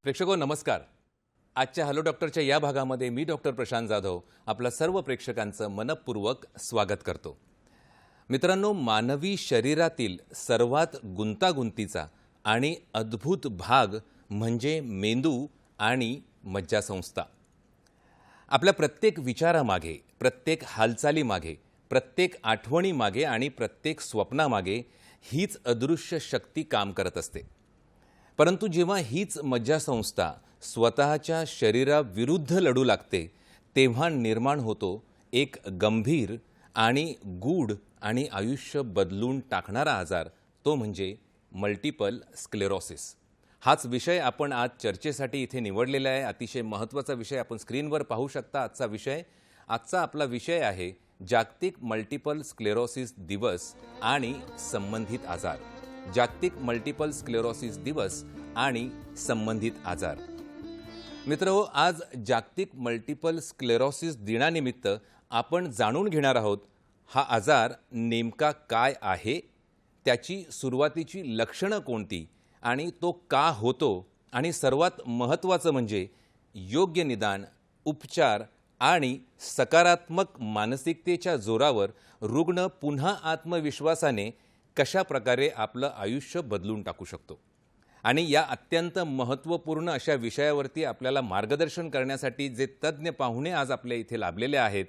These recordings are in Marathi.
प्रेक्षको नमस्कार. आजच्या हॅलो डॉक्टरच्या या भागामध्ये मी डॉक्टर प्रशांत जाधव आपल्या सर्व प्रेक्षकांचं मनपूर्वक स्वागत करतो. मित्रांनो, मानवी शरीरातील सर्वात गुंतागुंतीचा आणि अद्भुत भाग म्हणजे मेंदू आणि मज्जासंस्था. आपल्या प्रत्येक विचारामागे, प्रत्येक हालचालीमागे, प्रत्येक आठवणीमागे आणि प्रत्येक स्वप्नामागे हीच अदृश्य शक्ती काम करत असते. परंतु जेव्हा हीच मज्जासंस्था स्वतःच्या शरीराविरुद्ध लढू लागते तेव्हा निर्माण होतो एक गंभीर आणि गूढ आणि आयुष्य बदलून टाकणारा आजार, तो म्हणजे मल्टिपल स्क्लेरोसिस. हाच विषय आपण आज चर्चेसाठी इथे निवडलेला आहे. अतिशय महत्त्वाचा विषय आपण स्क्रीनवर पाहू शकता. आजचा आपला विषय आहे जागतिक मल्टिपल स्क्लेरोसिस दिवस आणि संबंधित आजार. जागतिक मल्टिपल स्क्लेरोसिस दिवस आणि संबंधित आजार. मित्रहो, आज जागतिक मल्टिपल स्क्लेरोसिस दिनानिमित्त आपण जाणून घेणार आहोत हा आजार नेमका काय आहे, त्याची सुरुवातीची लक्षणं कोणती आणि तो का होतो, आणि सर्वात महत्त्वाचं म्हणजे योग्य निदान, उपचार आणि सकारात्मक मानसिकतेच्या जोरावर रुग्ण पुन्हा आत्मविश्वासाने कशा प्रकारे आपलं आयुष्य बदलून टाकू शकतो. आणि या अत्यंत महत्त्वपूर्ण अशा विषयावरती आपल्याला मार्गदर्शन करण्यासाठी जे तज्ज्ञ पाहुणे आज आपल्या इथे लाभलेले आहेत,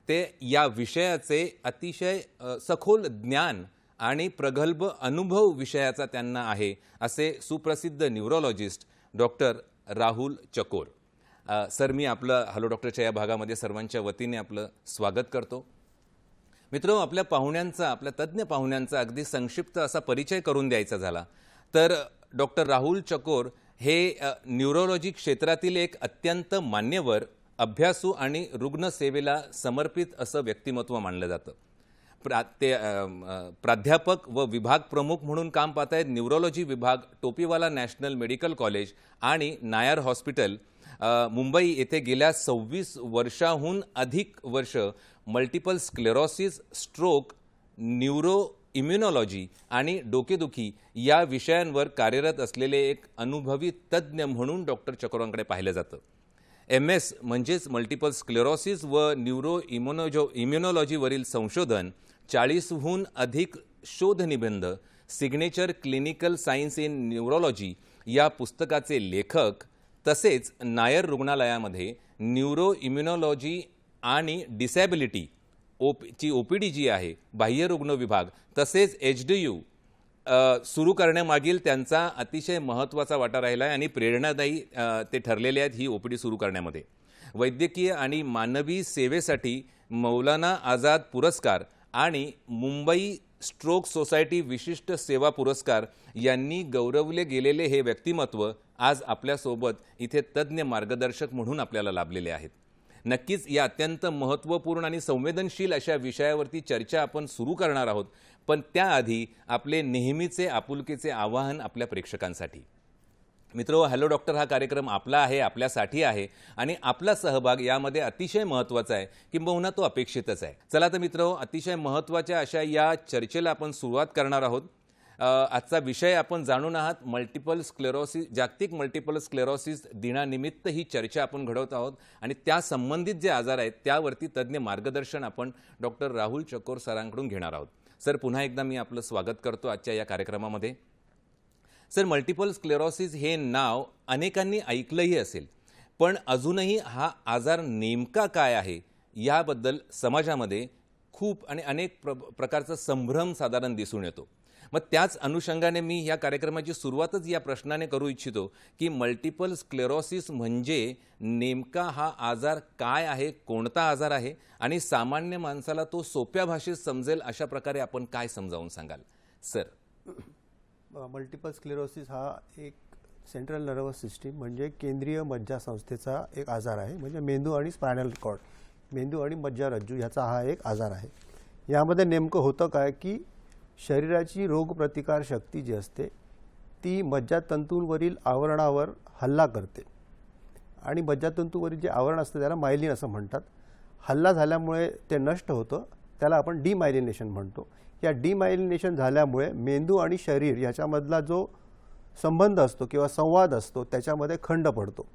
ते या विषयाचे अतिशय सखोल ज्ञान आणि प्रगल्भ अनुभव विषयाचा त्यांना आहे असे सुप्रसिद्ध न्यूरोलॉजिस्ट डॉक्टर राहुल चकोर. सर, मी आपलं हॅलो डॉक्टरच्या या भागामध्ये सर्वांच्या वतीने आपलं स्वागत करतो. मित्रांनो, आपल्या तज्ज्ञ पाहुण्यांचा अगदी संक्षिप्त असा परिचय करून द्यायचा झाला तर डॉक्टर राहुल चकोर हे न्यूरोलॉजी क्षेत्रातील एक अत्यंत मान्यवर, अभ्यासू आणि रुग्णसेवेला समर्पित असं व्यक्तिमत्व मानलं जातं. ते प्राध्यापक व विभाग प्रमुख म्हणून काम पाहत आहेत. न्यूरोलॉजी विभाग, टोपीवाला नॅशनल मेडिकल कॉलेज आणि नायर हॉस्पिटल, मुंबई येथे गेल्या 26 वर्षाहून अधिक वर्ष multiple sclerosis, stroke, neuro immunology आणि डोकेदुखी या विषयांवर कार्यरत असलेले एक अनुभवी तज्ज्ञ म्हणून डॉक्टर चकोरांकडे पाहिलं जातं. MS म्हणजेच मल्टिपल स्क्लेरोसिस व न्यूरो इम्युनॉलॉजीवरील संशोधन, 40हून अधिक शोधनिबंध, signature clinical science in neurology या पुस्तकाचे लेखक, तसेच नायर रुग्णालयामध्ये न्यूरो इम्युनॉलॉजी आणि डिसॅबिलिटी ची OPD जी आहे, बाह्य रुग्ण विभाग, तसेच HDU सुरू करण्यामागील त्यांचा अतिशय महत्त्वाचा वाटा राहिला आहे आणि प्रेरणादायी ते ठरलेले आहेत ही OPD सुरू करण्यामध्ये. वैद्यकीय आणि मानवी सेवेसाठी मौलाना आझाद पुरस्कार आणि मुंबई स्ट्रोक सोसायटी विशिष्ट सेवा पुरस्कार यांनी गौरवले गेलेले हे व्यक्तिमत्व आज आपल्यासोबत इथे तज्ज्ञ मार्गदर्शक म्हणून आपल्याला लाभलेले आहेत. नक्कीच या अत्यंत महत्त्वपूर्ण आणि संवेदनशील अशा विषयावरती चर्चा आपण सुरू करणार आहोत, पण त्याआधी आपले नेहमीचे आपुलकीचे आवाहन आपल्या प्रेक्षकांसाठी. मित्रो, हॅलो डॉक्टर हा कार्यक्रम आपला आहे, आपल्यासाठी आहे आणि आपला सहभाग यामध्ये अतिशय महत्त्वाचा आहे, किंबहुना तो अपेक्षितच आहे. चला तर मित्रो, अतिशय महत्त्वाच्या अशा या चर्चेला आपण सुरुवात करणार आहोत. आजचा विषय आपण जाणून आहात मल्टिपल स्क्लेरोसिस, जागतिक मल्टिपल स्क्लेरोसिस दिनानिमित्त ही चर्चा आपण घडवत आहोत आणि त्या संबंधित जे आजार आहेत त्यावरती तज्ज्ञ मार्गदर्शन आपण डॉक्टर राहुल चकोर सरांकडून घेणार आहोत. सर, पुन्हा एकदा मी आपलं स्वागत करतो आजच्या या कार्यक्रमामध्ये. सर, मल्टिपल स्क्लेरोसिस हे नाव अनेकांनी ऐकलंही असेल, पण अजूनही हा आजार नेमका काय आहे याबद्दल समाजामध्ये खूप आणि अनेक प्रकारचा संभ्रम साधारण दिसून येतो. मग त्याच अनुषंगाने मी या कार्यक्रमाची सुरुवातच या प्रश्नाने करू इच्छितो की मल्टिपल स्क्लेरोसिस म्हणजे नेमका हा आजार काय आहे, कोणता आजार आहे आणि सामान्य माणसाला तो सोप्या भाषेत समजेल अशा प्रकारे आपण काय समजावून सांगाल सर? मल्टिपल स्क्लेरोसिस हा एक सेंट्रल नर्वस सिस्टीम म्हणजे केंद्रीय मज्जासंस्थेचा एक आजार आहे. म्हणजे मेंदू आणि स्पायनल कॉर्ड, मेंदू आणि मज्जारज्जू ह्याचा हा एक आजार आहे. यामध्ये नेमकं होतं काय की शरीराची रोगप्रतिकार शक्ती जी असते ती मज्जातंतूंवरील आवरणावर हल्ला करते आणि मज्जातंतूवरील जे आवरण असतं त्याला मायलिन असं म्हणतात. हल्ला झाल्यामुळे ते नष्ट होतं, त्याला आपण डिमायलिनेशन म्हणतो. या डिमायलिनेशन झाल्यामुळे मेंदू आणि शरीर याच्यामधला जो संबंध असतो किंवा संवाद असतो त्याच्यामध्ये खंड पडतो.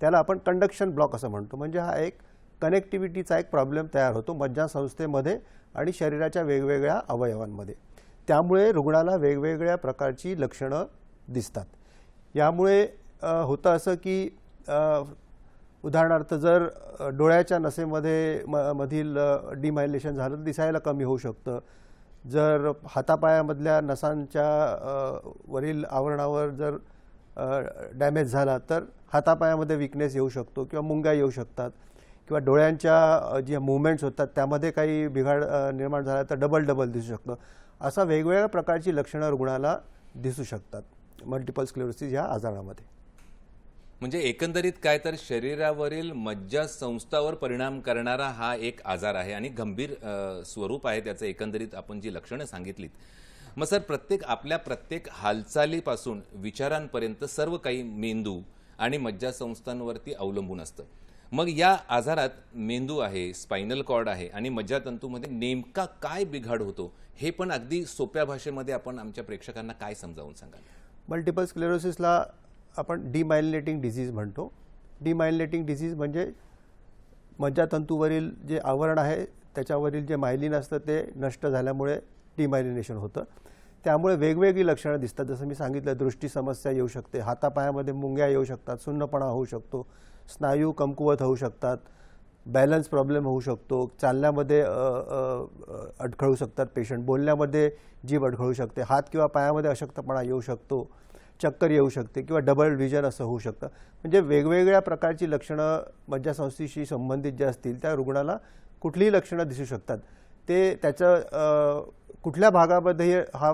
त्याला आपण कंडक्शन ब्लॉक असं म्हणतो. म्हणजे हा एक कनेक्टिव्हिटीचा एक प्रॉब्लेम तयार होतो मज्जासंस्थेमध्ये आणि शरीराच्या वेगवेगळ्या अवयवांमध्ये. त्यामुळे रुग्णाला वेगवेगळ्या प्रकारची लक्षणं दिसतात. यामुळे होतं असं की उदाहरणार्थ जर डोळ्याच्या नसेमध्ये मधील डिमायलेशन झालं तर दिसायला कमी होऊ शकतं. जर हातापायामधल्या नसांच्या वरील आवरणावर जर डॅमेज झाला तर हातापायामध्ये विकनेस येऊ शकतो किंवा मुंग्या येऊ शकतात किंवा डोळ्यांच्या जे मूवमेंट्स होतात त्यामध्ये काही बिघाड निर्माण झाला तर डबल दिसू शकतं. असा वेगवेगळ्या प्रकारची लक्षणं रुग्णाला दिसू शकतात मल्टिपल स्क्लेरोसिस या आजारामध्ये. म्हणजे एकंदरीत काय तर शरीरावरील मज्जासंस्थावर परिणाम करणारा हा एक आजार आहे आणि गंभीर स्वरूप आहे त्याचं. एकंदरीत आपण जी लक्षणं सांगितलीत. मग सर आपल्या प्रत्येक हालचालीपासून विचारांपर्यंत सर्व काही मेंदू आणि मज्जासंस्थांवरती अवलंबून असतं. मग या आजारात मेंदू आहे, स्पायनल कॉर्ड आहे आणि मज्जातंतूमध्ये नेमका काय बिघाड होतो हे पण अगदी सोप्या भाषेमध्ये आपण आमच्या प्रेक्षकांना काय समजावून सांगाल? मल्टिपल स्क्लेरोसिसला आपण डिमायलिनेटिंग डिसीज म्हणतो. डिमायलिनेटिंग डिसीज म्हणजे मज्जातंतूवरील जे आवरण आहे त्याच्यावरील जे मायलिन असतं ते नष्ट झाल्यामुळे डिमायलिनेशन होतं. त्यामुळे वेगवेगळी लक्षणं दिसतात. जसं मी सांगितलं, दृष्टी समस्या येऊ शकते, हातापायामध्ये मुंग्या येऊ शकतात, सुन्नपणा होऊ शकतो, स्नायू कमकुवत होऊ शकतात, बॅलन्स प्रॉब्लेम होऊ शकतो, चालण्यामध्ये अडखळू शकतात पेशंट, बोलण्यामध्ये जीभ अडखळू शकते, हात किंवा पायामध्ये अशक्तपणा येऊ शकतो, चक्कर येऊ शकते किंवा डबल विजन असं होऊ शकतं. म्हणजे वेगवेगळ्या प्रकारची लक्षणं मज्जासंस्थेशी संबंधित जे असतील त्या रुग्णाला कुठलीही लक्षणं दिसू शकतात. ते त्याचं कुठल्या भागामध्ये हा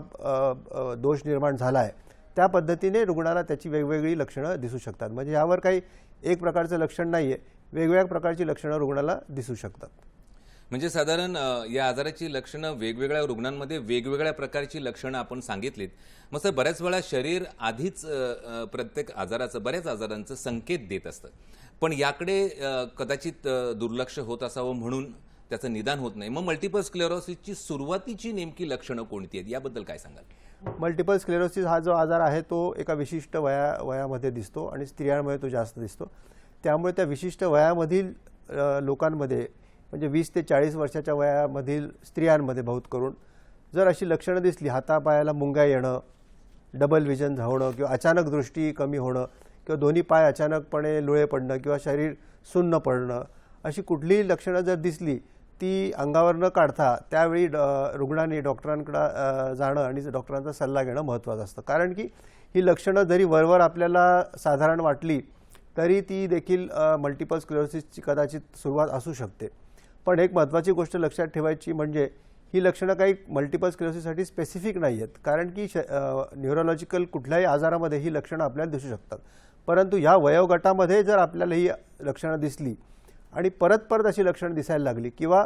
दोष निर्माण झाला आहे त्या पद्धतीने रुग्णाला त्याची वेगवेगळी लक्षणं दिसू शकतात. म्हणजे यावर काही एक प्रकारचं लक्षण नाही आहे, वेगवेगळ्या प्रकारची लक्षणं रुग्णाला दिसू शकतात. म्हणजे साधारण या आजाराची लक्षणं वेगवेगळ्या रुग्णांमध्ये वेगवेगळ्या प्रकारची लक्षणं आपण सांगितलीत. मग सर बऱ्याच वेळा शरीर आधीच प्रत्येक आजाराचं, बऱ्याच आजारांचं संकेत देत असतं, पण याकडे कदाचित दुर्लक्ष होत असावं म्हणून त्याचं निदान होत नाही. मग मल्टिपल स्क्लेरोसिसची सुरुवातीची नेमकी लक्षणं कोणती आहेत याबद्दल काय सांगाल? मल्टिपल स्क्लेरोसिस हा जो आजार आहे तो एका विशिष्ट वयामध्ये दिसतो आणि स्त्रियांमध्ये तो जास्त दिसतो. त्यामुळे त्या विशिष्ट वयामधील लोकांमध्ये म्हणजे 20 ते 40 वर्षाच्या वयामधील स्त्रियांमध्ये बहुत करून जर अशी लक्षणं दिसली, हातापायाला मुंग्या येणं, डबल विजन होणं किंवा अचानक दृष्टी कमी होणं किंवा दोन्ही पाय अचानकपणे लुळे पडणं किंवा शरीर सुन्न पडणं, अशी कुठलीही लक्षणं जर दिसली ती अंगावर न काढता त्यावेळी रुग्णांनी डॉक्टरांकडे जाणं आणि डॉक्टरांचा सल्ला घेणं महत्त्वाचं असतं. कारण की ही लक्षणं जरी वरवर आपल्याला साधारण वाटली तरी ती देखील मल्टिपल स्क्लेरोसिसची कदाचित सुरुवात असू शकते. पण एक महत्त्वाची गोष्ट लक्षात ठेवायची म्हणजे ही लक्षणं काही मल्टिपल स्क्लेरोसिससाठी स्पेसिफिक नाही आहेत. कारण की न्यूरोलॉजिकल कुठल्याही आजारामध्ये ही लक्षणं आपल्याला दिसू शकतात. परंतु ह्या वयोगटामध्ये जर आपल्याला ही लक्षणं दिसली आणि परत अशी लक्षणं दिसायला लागली किंवा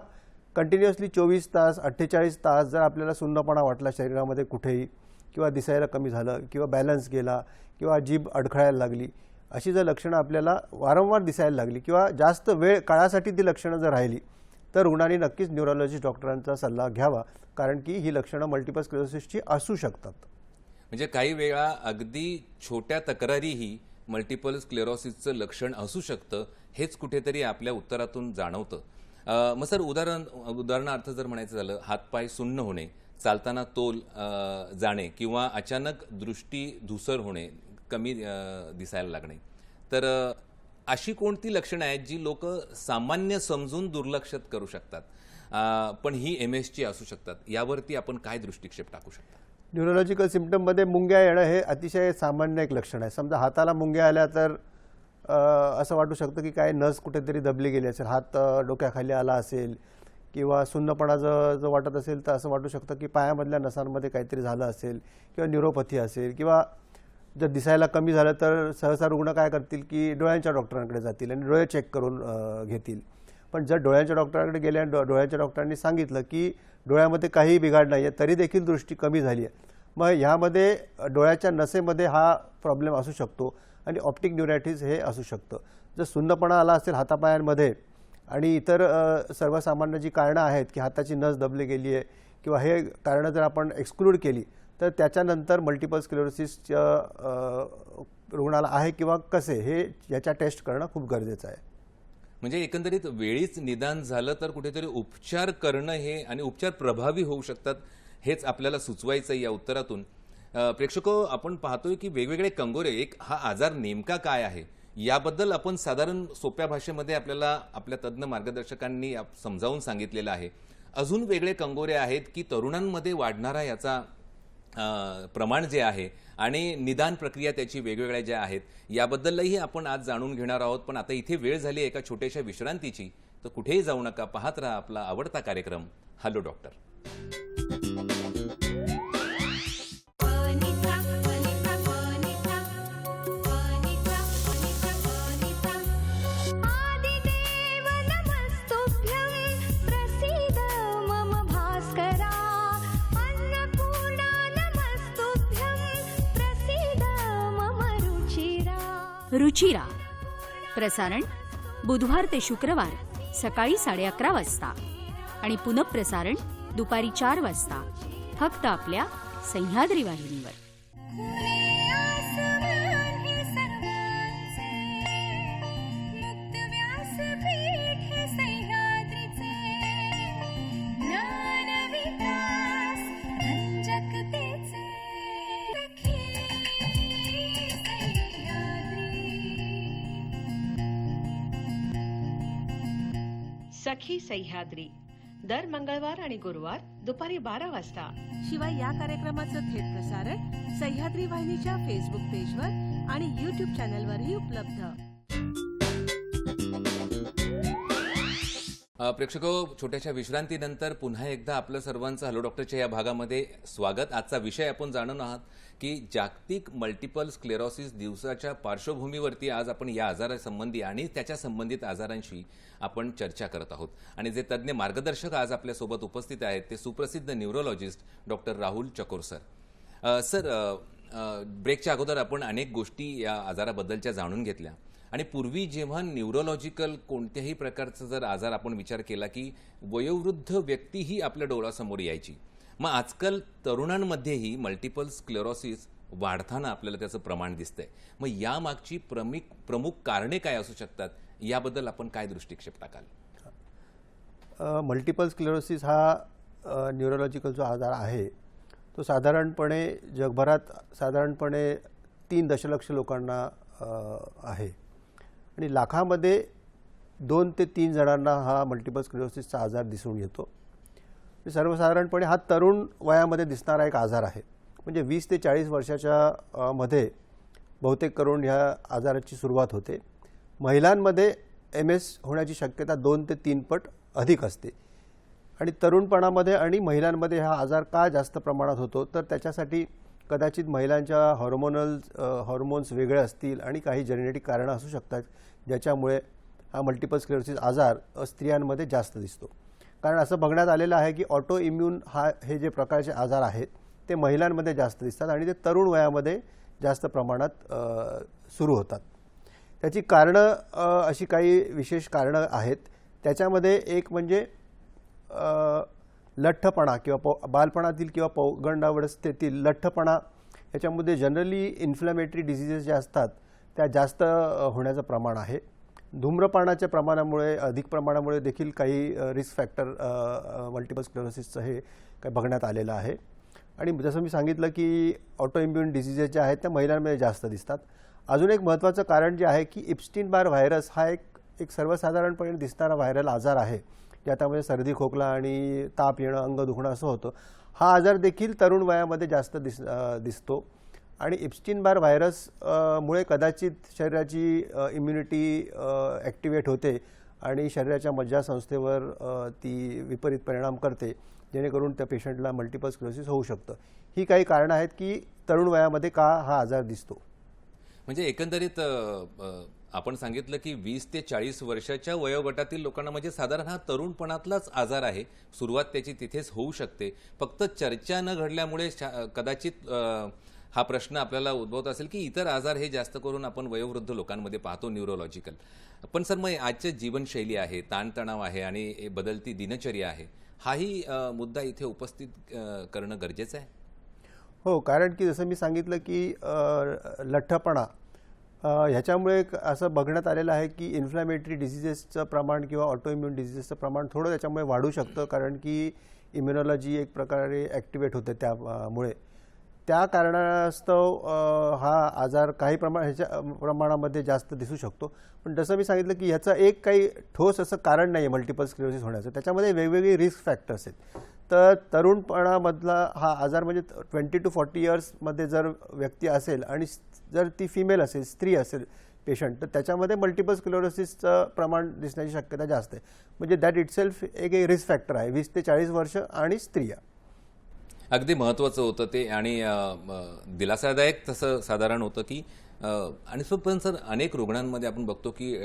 कंटिन्युअसली 24 तास 48 तास जर आपल्याला सुन्नपणा वाटला शरीरामध्ये कुठेही किंवा दिसायला कमी झालं किंवा बॅलन्स गेला किंवा जीभ अडखळायला लागली, अशी जर लक्षणं आपल्याला वारंवार दिसायला लागली किंवा जास्त वेळ काळासाठी ती लक्षणं जर राहिली तर रुग्णांनी नक्कीच न्यूरोलॉजिस्ट डॉक्टरांचा सल्ला घ्यावा. कारण की ही लक्षणं मल्टिपल स्क्लेरोसिसची असू शकतात. म्हणजे काही वेळा अगदी छोट्या तक्रारीही मल्टिपल स्क्लेरोसिसचं लक्षण असू शकतं, हेच कुठेतरी आपल्या उत्तरातून जाणवतं. मग सर उदाहरणार्थ जर म्हणायचं झालं, हातपाय सुन्न होणे, चालताना तोल जाणे किंवा अचानक दृष्टी धूसर होणे, कमी दिसायला लागणे, तर अशी कोणती लक्षणं आहेत जी लोक सामान्य समजून दुर्लक्षित करू शकतात? पण ही MS ची असू शकतात. यावरती आपण काय दृष्टिक्षेप टाकू शकता? न्यूरोलॉजिकल सिम्पटममध्ये मुंग्या येणं हे अतिशय सामान्य एक लक्षण आहे. समजा हाताला मुंग्या आल्या तर असं वाटू शकतं की काय नस कुठेतरी दबली गेली असेल, हात डोक्याखाली आला असेल किंवा सुन्नपणा जर वाटत असेल तर असं वाटू शकतं की पायामधल्या नसांमध्ये काहीतरी झालं असेल किंवा न्यूरोपॅथी असेल. किंवा जर दिसायला कमी झालं तर सहसा रुग्ण काय करतील की डोळ्यांच्या डॉक्टरांकडे जातील आणि डोळे चेक करून घेतील. पण जर डोळ्यांच्या डॉक्टरांकडे गेले आणि डोळ्यांच्या डॉक्टरांनी सांगितलं की डोळ्यामध्ये काहीही बिघाड नाही आहे, तरी देखील दृष्टी कमी झाली आहे, मग ह्यामध्ये डोळ्याच्या नसेमध्ये हा प्रॉब्लेम असू शकतो आणि ऑप्टिक न्यूरायटिस हे असू शकतं. जर सुन्नपणा आला असेल हातापायांमध्ये आणि इतर सर्वसामान्य जी कारणं आहेत की हाताची नस दबली गेली आहे किंवा हे कारणं जर आपण एक्सक्लूड केली तर त्याच्यानंतर मल्टिपल स्क्लेरोसिसच्या रुग्णाला आहे किंवा कसे हे याच्या टेस्ट करणं खूप गरजेचं आहे. म्हणजे एकंदरीत वेळीच निदान झालं तर कुठेतरी उपचार करणं हे आणि उपचार प्रभावी होऊ शकतात हेच आपल्याला सुचवायचं या उत्तरातून. प्रेक्षको, आपण पाहतोय की वेगवेगळे कंगोरे, एक हा आजार नेमका काय आहे याबद्दल आपण साधारण सोप्या भाषेमध्ये आपल्याला आपल्या तज्ज्ञ मार्गदर्शकांनी समजावून सांगितलेलं आहे. अजून वेगळे कंगोरे आहेत की तरुणांमध्ये वाढणारा याचा प्रमाण जे आहे आणि निदान प्रक्रिया त्याची वेगवेगळ्या ज्या आहेत याबद्दलही आपण आज जाणून घेणार आहोत. पण आता इथे वेळ झाली एका छोट्याशा विश्रांतीची, तर कुठेही जाऊ नका, पाहत राहा आपला आवडता कार्यक्रम हॅलो डॉक्टर. रुचिरा प्रसारण बुधवार ते शुक्रवार सकाळी 11:30 वाजता आणि पुनःप्रसारण दुपारी 4 वाजता फक्त आपल्या सह्याद्री वाहिनीवर. सखी सह्याद्री दर मंगळवार आणि गुरुवार दुपारी 12 वाजता. शिवाय या कार्यक्रमाचं थेट प्रसारण सह्याद्री वाहिनीच्या फेसबुक पेजवर आणि YouTube चॅनलवरही उपलब्ध. प्रेक्षको, छोट्याशा विश्रांतीनंतर पुन्हा एकदा आपलं सर्वांचं हॅलो डॉक्टरच्या या भागामध्ये स्वागत. आजचा विषय आपण जाणून आहात की जागतिक मल्टिपल स्क्लेरोसिस दिवसाच्या पार्श्वभूमीवरती आज आपण या आजारासंबंधी आणि त्याच्या संबंधित आजारांशी आपण चर्चा करत आहोत. आणि जे तज्ज्ञ मार्गदर्शक आज आपल्यासोबत उपस्थित आहेत ते सुप्रसिद्ध न्यूरोलॉजिस्ट डॉक्टर राहुल चकोर सर. सर, ब्रेकच्या अगोदर आपण अनेक गोष्टी या आजाराबद्दलच्या जाणून घेतल्या आणि पूर्वी जेव्हा न्यूरोलॉजिकल कोणत्याही प्रकारचा जर आजार आपण विचार केला की वयोवृद्ध व्यक्तीही आपल्या डोळ्यासमोर यायची, मग आजकाल तरुणांमध्येही मल्टिपल स्क्लेरोसिस वाढताना आपल्याला त्याचं प्रमाण दिसतंय. मग यामागची प्रमुख कारणे काय असू शकतात याबद्दल आपण काय दृष्टिक्षेप टाकाल? मल्टिपल स्क्लेरोसिस हा न्यूरोलॉजिकल जो आजार आहे तो साधारणपणे जगभरात साधारणपणे 3 दशलक्ष लोकांना आहे आणि लाखामध्ये 2 ते 3 जणांना हा मल्टिपल स्क्लेरोसिसचा आजार दिसून येतो. सर्वसाधारणपणे हा तरुण वयामध्ये दिसणारा एक आजार आहे. म्हणजे 20 ते 40 वर्षाच्या मध्ये बहुतेक करून ह्या आजाराची सुरुवात होते. महिलांमध्ये MS होण्याची शक्यता 2 ते 3 पट अधिक असते. आणि तरुणपणामध्ये आणि महिलांमध्ये हा आजार का जास्त प्रमाणात होतो तर त्याच्यासाठी कदाचित महिलांच्या हॉर्मोन्स वेगळे असतील आणि काही जेनेटिक कारणं असू शकतात ज्याच्यामुळे हा मल्टिपल स्क्लेरोसिस आजार स्त्रियांमध्ये जास्त दिसतो. कारण असं बघण्यात आलेलं आहे की ऑटो इम्यून हे जे प्रकारचे आजार आहेत ते महिलांमध्ये जास्त दिसतात आणि ते तरुण वयामध्ये जास्त प्रमाणात सुरू होतात. त्याची कारणं अशी काही विशेष कारणं आहेत. त्याच्यामध्ये एक म्हणजे लठ्ठपणा किंवा बालपणातील किंवा पौगंडावस्थेतील लठ्ठपणा, याच्यामध्ये जनरली इन्फ्लॅमेटरी डिसीजेस ज्या असतात त्या जास्त होण्याचं प्रमाण आहे. धूम्रपानाच्या प्रमाणामुळे अधिक प्रमाणामुळे देखील काही रिस्क फॅक्टर मल्टिपल स्क्लेरोसिसचं हे काही बघण्यात आलेलं आहे. आणि जसं मी सांगितलं की ऑटो इम्युन डिसीजेस ज्या आहेत त्या महिलांमध्ये जास्त दिसतात. अजून एक महत्त्वाचं कारण जे आहे की इप्स्टीन बार व्हायरस हा एक सर्वसाधारणपणे दिसणारा व्हायरल आजार आहे ज्याच्यामध्ये सर्दी खोकला आणि ताप येणं, अंग दुखणं असं होतं. हा आजार देखील तरुण वयामध्ये जास्त दिसतो आणि इप्स्टीन बार व्हायरस मुळे कदाचित शरीराची इम्युनिटी ॲक्टिवेट होते आणि शरीराच्या मज्जासंस्थेवर ती विपरीत परिणाम करते, जेणेकरून त्या पेशंटला मल्टिपल स्क्लेरोसिस होऊ शकतं. ही काही कारणं आहेत की तरुण वयामध्ये का हा आजार दिसतो. म्हणजे एकंदरीत आपण सांगितलं की 20 ते 40 वर्षाच्या वयोगटातील लोकांना म्हणजे साधारण हा तरुणपणातलाच आजार आहे. सुरुवात त्याची तिथेच होऊ शकते. फक्त चर्चा न घडल्यामुळे कदाचित हा प्रश्न आपल्याला उद्भवत असेल की इतर आजार हे जास्त करून आपण वयोवृद्ध लोकांमध्ये पाहतो न्यूरोलॉजिकल. पण सर मग आजची जीवनशैली आहे, ताणतणाव आहे आणि बदलती दिनचर्या आहे, हाही मुद्दा इथे उपस्थित करणं गरजेचं आहे. हो, कारण की जसं मी सांगितलं की लठ्ठपणा ह्याच्यामुळे असं बघण्यात आलेलं आहे की इन्फ्लॅमेटरी डिसीजेसचं प्रमाण किंवा ऑटोइम्युन डिसीजेसचं प्रमाण थोडं त्याच्यामुळे वाढू शकतं, कारण की इम्युनॉलॉजी एक प्रकारे ॲक्टिवेट होते त्यामुळे. त्या कारणास्तव हा आजार काही प्रमाणामध्ये जास्त दिसू शकतो. पण जसं मी सांगितलं की ह्याचं एक काही ठोस असं कारण नाही आहे मल्टिपल स्क्लेरोसिस होण्याचं. त्याच्यामध्ये वेगवेगळे रिस्क फॅक्टर्स आहेत. तर तरुणपणामधला हा आजार म्हणजे 20 to 40 इयर्समध्ये जर व्यक्ती असेल आणि जर ती फिमेल असेल, स्त्री असेल पेशंट, तर त्याच्यामध्ये मल्टिपल स्क्लेरोसिसचं प्रमाण दिसण्याची शक्यता जास्त आहे. म्हणजे दॅट इटसेल्फ एक रिस्क फॅक्टर आहे 20 ते 40 वर्ष आणि स्त्रिया. अगदी महत्त्वाचं होतं ते आणि दिलासादायक तसं साधारण होतं की आणि पण सर अनेक रुग्णांमध्ये आपण बघतो की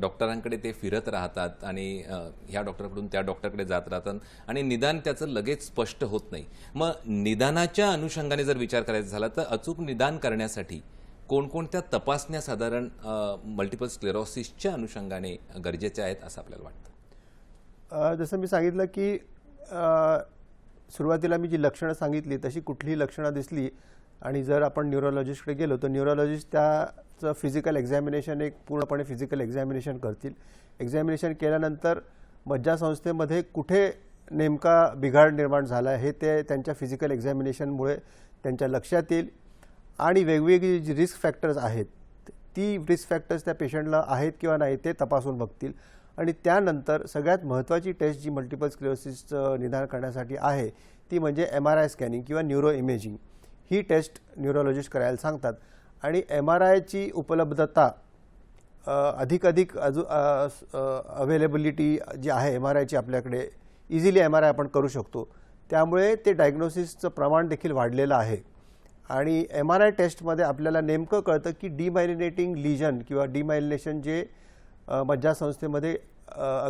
डॉक्टरांकडे ते फिरत राहतात आणि ह्या डॉक्टरकडून त्या डॉक्टरकडे जात राहतात आणि निदान त्याचं लगेच स्पष्ट होत नाही. मग निदानाच्या अनुषंगाने जर विचार करायचा झाला तर अचूक निदान करण्यासाठी कोणकोणत्या तपासण्या साधारण मल्टिपल स्क्लेरोसिसच्या अनुषंगाने गरजेच्या आहेत असं आपल्याला वाटतं. जसं मी सांगितलं की सुरुवातीला मी जी लक्षणं सांगितली तशी कुठलीही लक्षणं दिसली आणि जर आपण न्यूरोलॉजिस्टकडे गेलो तर न्यूरोलॉजिस्ट त्याचं फिजिकल एक्झामिनेशन एक पूर्णपणे फिजिकल एक्झामिनेशन करतील. एक्झामिनेशन केल्यानंतर मज्जासंस्थेमध्ये कुठे नेमका बिघाड निर्माण झाला आहे हे ते त्यांच्या फिजिकल एक्झामिनेशनमुळे त्यांच्या लक्षात येईल आणि वेगवेगळी जी रिस्क फॅक्टर्स आहेत ती रिस्क फॅक्टर्स त्या पेशंटला आहेत किंवा नाही ते तपासून बघतील आणि त्यानंतर सगळ्यात महत्त्वाची टेस्ट जी मल्टिपल स्क्लेरोसिसचं निदान करण्यासाठी आहे ती म्हणजे MRI स्कॅनिंग किंवा न्यूरो इमेजिंग. ही टेस्ट न्यूरोलॉजिस्ट करायला सांगतात आणि MRIची उपलब्धता अधिक अवेलेबिलिटी जी आहे MRIची आपल्याकडे इझिली MRI आपण करू शकतो, त्यामुळे ते डायग्नोसिसचं प्रमाण देखील वाढलेलं आहे. आणि MRI टेस्टमध्ये आपल्याला नेमकं कळतं की डिमायलिनेटिंग लिजन किंवा डिमायलिनेशन जे मज्जासंस्थेमध्ये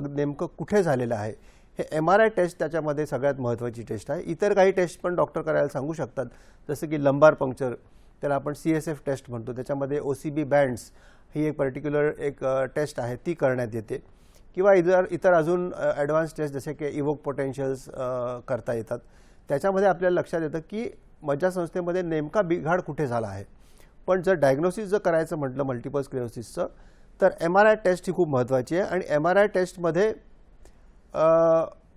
नेमकं कुठे झालेलं आहे हे MRI टेस्ट त्याच्यामध्ये सगळ्यात महत्त्वाची टेस्ट आहे. इतर काही टेस्ट पण डॉक्टर करायला सांगू शकतात, जसं की लंबार पंक्चर, त्याला आपण CSF टेस्ट म्हणतो, त्याच्यामध्ये OCB बँड्स ही एक पर्टिक्युलर एक टेस्ट आहे ती करण्यात येते किंवा इतर अजून ॲडव्हान्स टेस्ट जसे की इव्होक पोटेन्शियल्स करता येतात. त्याच्यामध्ये आपल्याला लक्षात येतं की मज्जासंस्थेमध्ये नेमका बिघाड कुठे झाला आहे. पण जर डायग्नोसिस जर करायचं म्हटलं मल्टिपल स्क्लेरोसिसचं तर MRI टेस्ट ही खूप महत्त्वाची आहे आणि MRI टेस्टमध्ये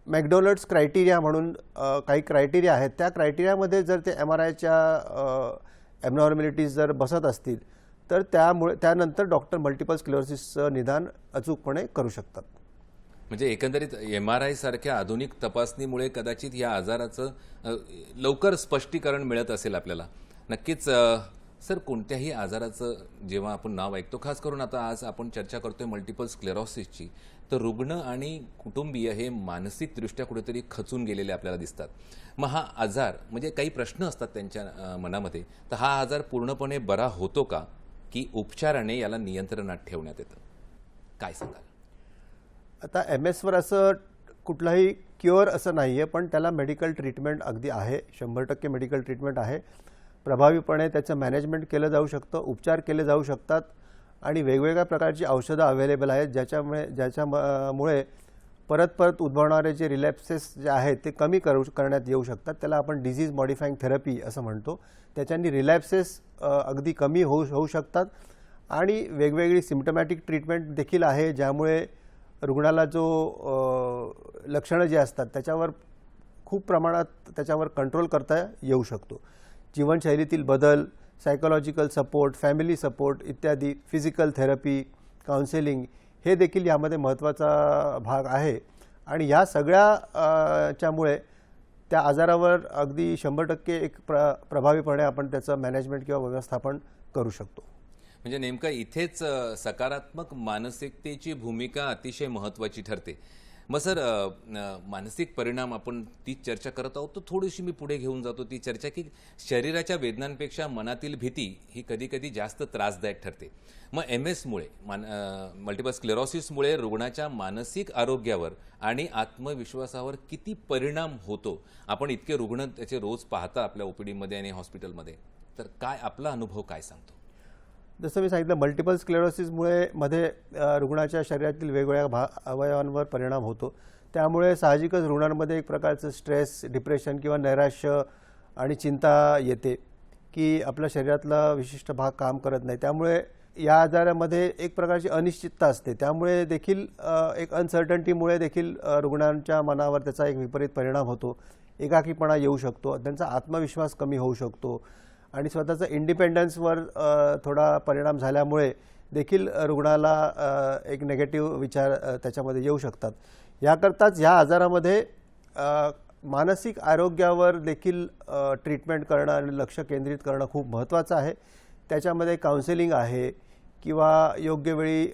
मॅकडोनल्ड्स क्रायटेरिया म्हणून काही क्रायटेरिया आहेत. त्या क्रायटेरियामध्ये जर ते MRIच्या ॲबनॉर्मॅलिटीज जर बसत असतील तर त्यानंतर डॉक्टर मल्टिपल स्क्लेरोसिसचं निदान अचूकपणे करू शकतात. म्हणजे एकंदरीत MRI सारख्या आधुनिक तपासणीमुळे कदाचित या आजाराचं लवकर स्पष्टीकरण मिळत असेल आपल्याला. नक्कीच सर, कोणत्याही आजाराचं जेव्हा आपण नाव ऐकतो, खास करून आता आज आपण चर्चा करतोय मल्टिपल स्क्लेरोसिसची, तर रुग्ण आणि कुटुंबीय हे मानसिकदृष्ट्या कुठेतरी खचून गेलेले आपल्याला दिसतात. मग हा आजार म्हणजे काही प्रश्न असतात त्यांच्या मनामध्ये, तर हा आजार पूर्णपणे बरा होतो का की उपचाराने याला नियंत्रणात ठेवण्यात येतं, काय सांगाल? आता MS वर असं कुठलाही क्युअर असं नाही आहे, पण त्याला मेडिकल ट्रीटमेंट अगदी आहे, 100% मेडिकल ट्रीटमेंट आहे. प्रभावीपणे त्याचं मॅनेजमेंट केलं जाऊ शकतं, उपचार केले जाऊ शकतात आणि वेगवेगळ्या प्रकारची औषधं अवेलेबल आहेत ज्याच्यामुळे परत उद्भवणारे जे रिलॅप्सेस जे आहेत ते कमी करण्यात येऊ शकतात. त्याला आपण डिझीज मॉडिफाईंग थेरपी असं म्हणतो. त्याच्यानी रिलॅप्सेस अगदी कमी होऊ शकतात आणि वेगवेगळी सिम्पटमॅटिक ट्रीटमेंट देखील आहे ज्यामुळे रुग्णाला जो लक्षणं जे असतात त्याच्यावर खूप प्रमाणात त्याच्यावर कंट्रोल करता येऊ शकतो. जीवनशैलीतील बदल, सायकोलॉजिकल सपोर्ट, फॅमिली सपोर्ट इत्यादी, फिजिकल थेरपी, काउन्सिलिंग हे देखील यामध्ये महत्त्वाचा भाग आहे आणि ह्या सगळ्या च्यामुळे त्या आजारावर अगदी 100% एक प्रभावीपणे आपण त्याचं मॅनेजमेंट किंवा व्यवस्थापन करू शकतो. म्हणजे नेमकं इथेच सकारात्मक मानसिकतेची भूमिका अतिशय महत्त्वाची ठरते. मग सर मानसिक परिणाम आपण तीच चर्चा करत आहोत, तर थोडीशी मी पुढे घेऊन जातो ती चर्चा की शरीराच्या वेदनांपेक्षा मनातील भीती ही कधी कधी जास्त त्रासदायक ठरते. मग MS-मुळे मल्टिपल स्क्लेरोसिसमुळे रुग्णाच्या मानसिक आरोग्यावर आणि आत्मविश्वासावर किती परिणाम होतो? आपण इतके रुग्ण त्याचे रोज पाहता आपल्या OPDमध्ये आणि हॉस्पिटलमध्ये, तर काय आपला अनुभव काय सांगतो? जसं मी सांगितलं, मल्टिपल स्क्लेरोसिसमुळे मध्ये रुग्णाच्या शरीरातील वेगवेगळ्या अवयवांवर परिणाम होतो. त्यामुळे साहजिकच रुग्णांमध्ये एक प्रकारचं स्ट्रेस, डिप्रेशन किंवा नैराश्य आणि चिंता येते की आपल्या शरीरातला विशिष्ट भाग काम करत नाही. त्यामुळे या आजारामध्ये एक प्रकारची अनिश्चितता असते. त्यामुळे देखील एक अनसर्टन्टीमुळे देखील रुग्णांच्या मनावर त्याचा एक विपरीत परिणाम होतो. एकाकीपणा येऊ शकतो, त्यांचा आत्मविश्वास कमी होऊ शकतो आणि स्वतःचं इंडिपेंडन्सवर थोडा परिणाम झाल्यामुळे देखील रुग्णाला एक नेगेटिव्ह विचार त्याच्यामध्ये येऊ शकतात. याकरताच ह्या आजारामध्ये मानसिक आरोग्यावर देखील ट्रीटमेंट करणं आणि लक्ष केंद्रित करणं खूप महत्त्वाचं आहे. त्याच्यामध्ये काउन्सिलिंग आहे किंवा योग्य वेळी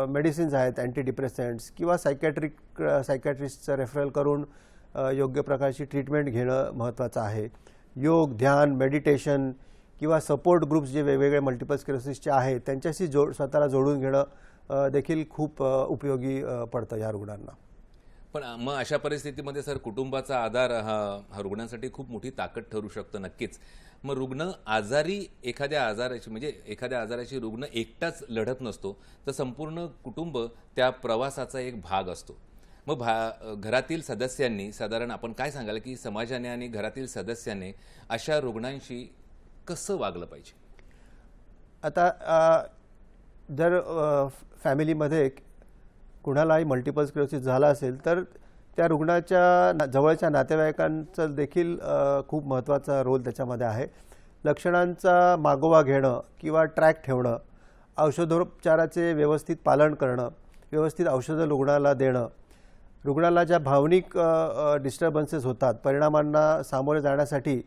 मेडिसिन्स आहेत, अँटी डिप्रेसंट्स किंवा सायकॅट्रिस्टचं रेफरल करून योग्य प्रकारची ट्रीटमेंट घेणं महत्त्वाचं आहे. योग, ध्यान, मेडिटेशन किंवा सपोर्ट ग्रुप्स जे वेगवेगळे मल्टिपल स्क्लेरोसिसचे आहेत त्यांच्याशी स्वतःला जोडून घेणं देखील खूप उपयोगी पडतं या रुग्णांना. पण मग अशा परिस्थितीमध्ये सर कुटुंबाचा आधार हा रुग्णांसाठी खूप मोठी ताकद ठरू शकतं नक्कीच. मग रुग्ण आजारी एखाद्या आजाराची रुग्ण एकटाच लढत नसतो, तर संपूर्ण कुटुंब त्या प्रवासाचा एक भाग असतो. मग घरातील सदस्यांनी साधारण आपण काय सांगाल की समाजाने आणि घरातील सदस्याने अशा रुग्णांशी कसं वागलं पाहिजे? आता जर फॅमिलीमध्ये कुणालाही मल्टिपल स्क्लेरोसिस झाला असेल तर त्या रुग्णाच्या जवळच्या नातेवाईकांचं देखील खूप महत्त्वाचा रोल त्याच्यामध्ये आहे. लक्षणांचा मागोवा घेणं किंवा ट्रॅक ठेवणं, औषधोपचाराचे व्यवस्थित पालन करणं, व्यवस्थित औषधं रुग्णाला देणं, रुग्णाला ज्या भावनिक डिस्टर्बन्सेस होतात परिणामांना सामोरे जाण्यासाठी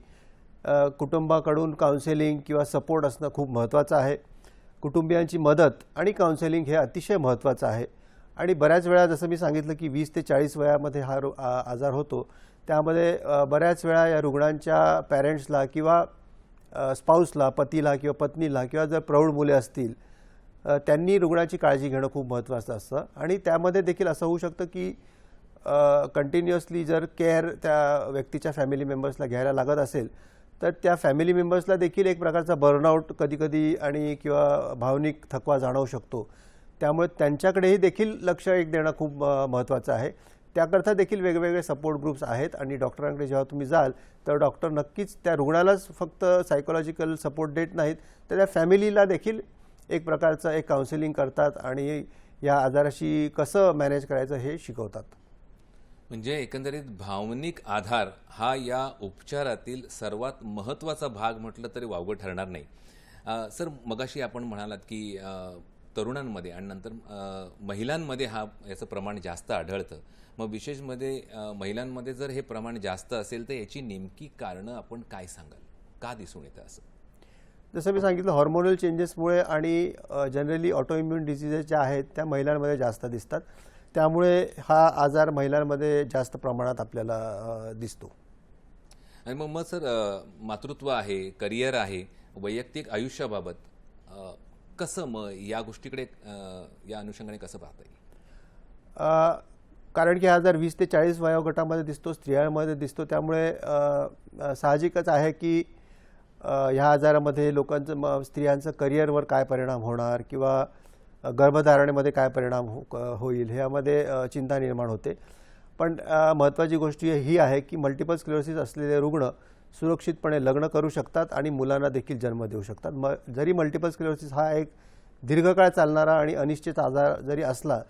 कुटुंबाकडून काउन्सिलिंग किंवा सपोर्ट असणं खूप महत्त्वाचं आहे. कुटुंबियांची मदत आणि काउन्सिलिंग हे अतिशय महत्त्वाचं आहे. आणि बऱ्याच वेळा जसं मी सांगितलं की 20 ते 40 वयामध्ये हा आजार होतो. त्यामध्ये बऱ्याच वेळा या रुग्णांच्या पॅरेंट्सला किंवा स्पाऊसला, पतीला किंवा पत्नीला किंवा जर प्रौढ मुले असतील त्यांनी रुग्णाची काळजी घेणं खूप महत्त्वाचं असतं. आणि त्यामध्ये देखील असं होऊ शकतं की कंटिन्युअसली जर केअर त्या व्यक्तीच्या फॅमिली मेंबर्सला घ्यायला लागत असेल तर त्या फॅमिली मेंबर्सला देखील एक प्रकारचा बर्नआउट कधीकधी आणि किंवा भावनिक थकवा जाणवू शकतो. त्यामुळे त्यांच्याकडेही देखील लक्ष देणं खूप महत्त्वाचं आहे. त्याकरता देखील वेगवेगळे सपोर्ट ग्रुप्स आहेत आणि डॉक्टरांकडे जेव्हा तुम्ही जाल तर डॉक्टर नक्कीच त्या रुग्णालाच फक्त सायकोलॉजिकल सपोर्ट देत नाहीत, तर त्या फॅमिलीला देखील एक प्रकारचं एक काउन्सिलिंग करतात आणि या आजाराशी कसं मॅनेज करायचं हे शिकवतात. म्हणजे एकंदरीत भावनिक आधार हा या उपचारातील सर्वात महत्त्वाचा भाग म्हटलं तरी वावगं ठरणार नाही. सर मगाशी आपण म्हणालात की तरुणांमध्ये आणि नंतर महिलांमध्ये याचं प्रमाण जास्त आढळतं. मग विशेषमध्ये महिलांमध्ये जर हे प्रमाण जास्त असेल तर याची नेमकी कारणं आपण काय सांगाल? का दिसून येतं असं? जसं मी सांगितलं, हॉर्मोनल चेंजेसमुळे आणि जनरली ऑटोइम्युन डिसीजेस ज्या आहेत त्या महिलांमध्ये जास्त दिसतात. त्यामुळे हा आजार महिलांमध्ये जास्त प्रमाणात आपल्याला दिसतो. आणि मग सर मातृत्व आहे, करिअर आहे, वैयक्तिक आयुष्याबाबत कसं मग या गोष्टीकडे या अनुषंगाने कसं पाहता येईल? कारण की हा आजार 20 ते 40 वयोगटामध्ये दिसतो, स्त्रियांमध्ये दिसतो. त्यामुळे साहजिकच आहे की ह्या आजारामध्ये स्त्रियांचं करिअरवर काय परिणाम होणार किंवा गर्भधारणेमध्ये काय परिणाम होईल ह्यामध्ये चिंता निर्माण होते. पण महत्त्वाची गोष्ट ही आहे की मल्टिपल स्क्लेरोसिस असलेले रुग्ण सुरक्षितपणे लग्न करू शकतात आणि मुलांना देखील जन्म देऊ शकतात. जरी मल्टिपल स्क्लेरोसिस हा एक दीर्घकाळ चालणारा आणि अनिश्चित आजार जरी असला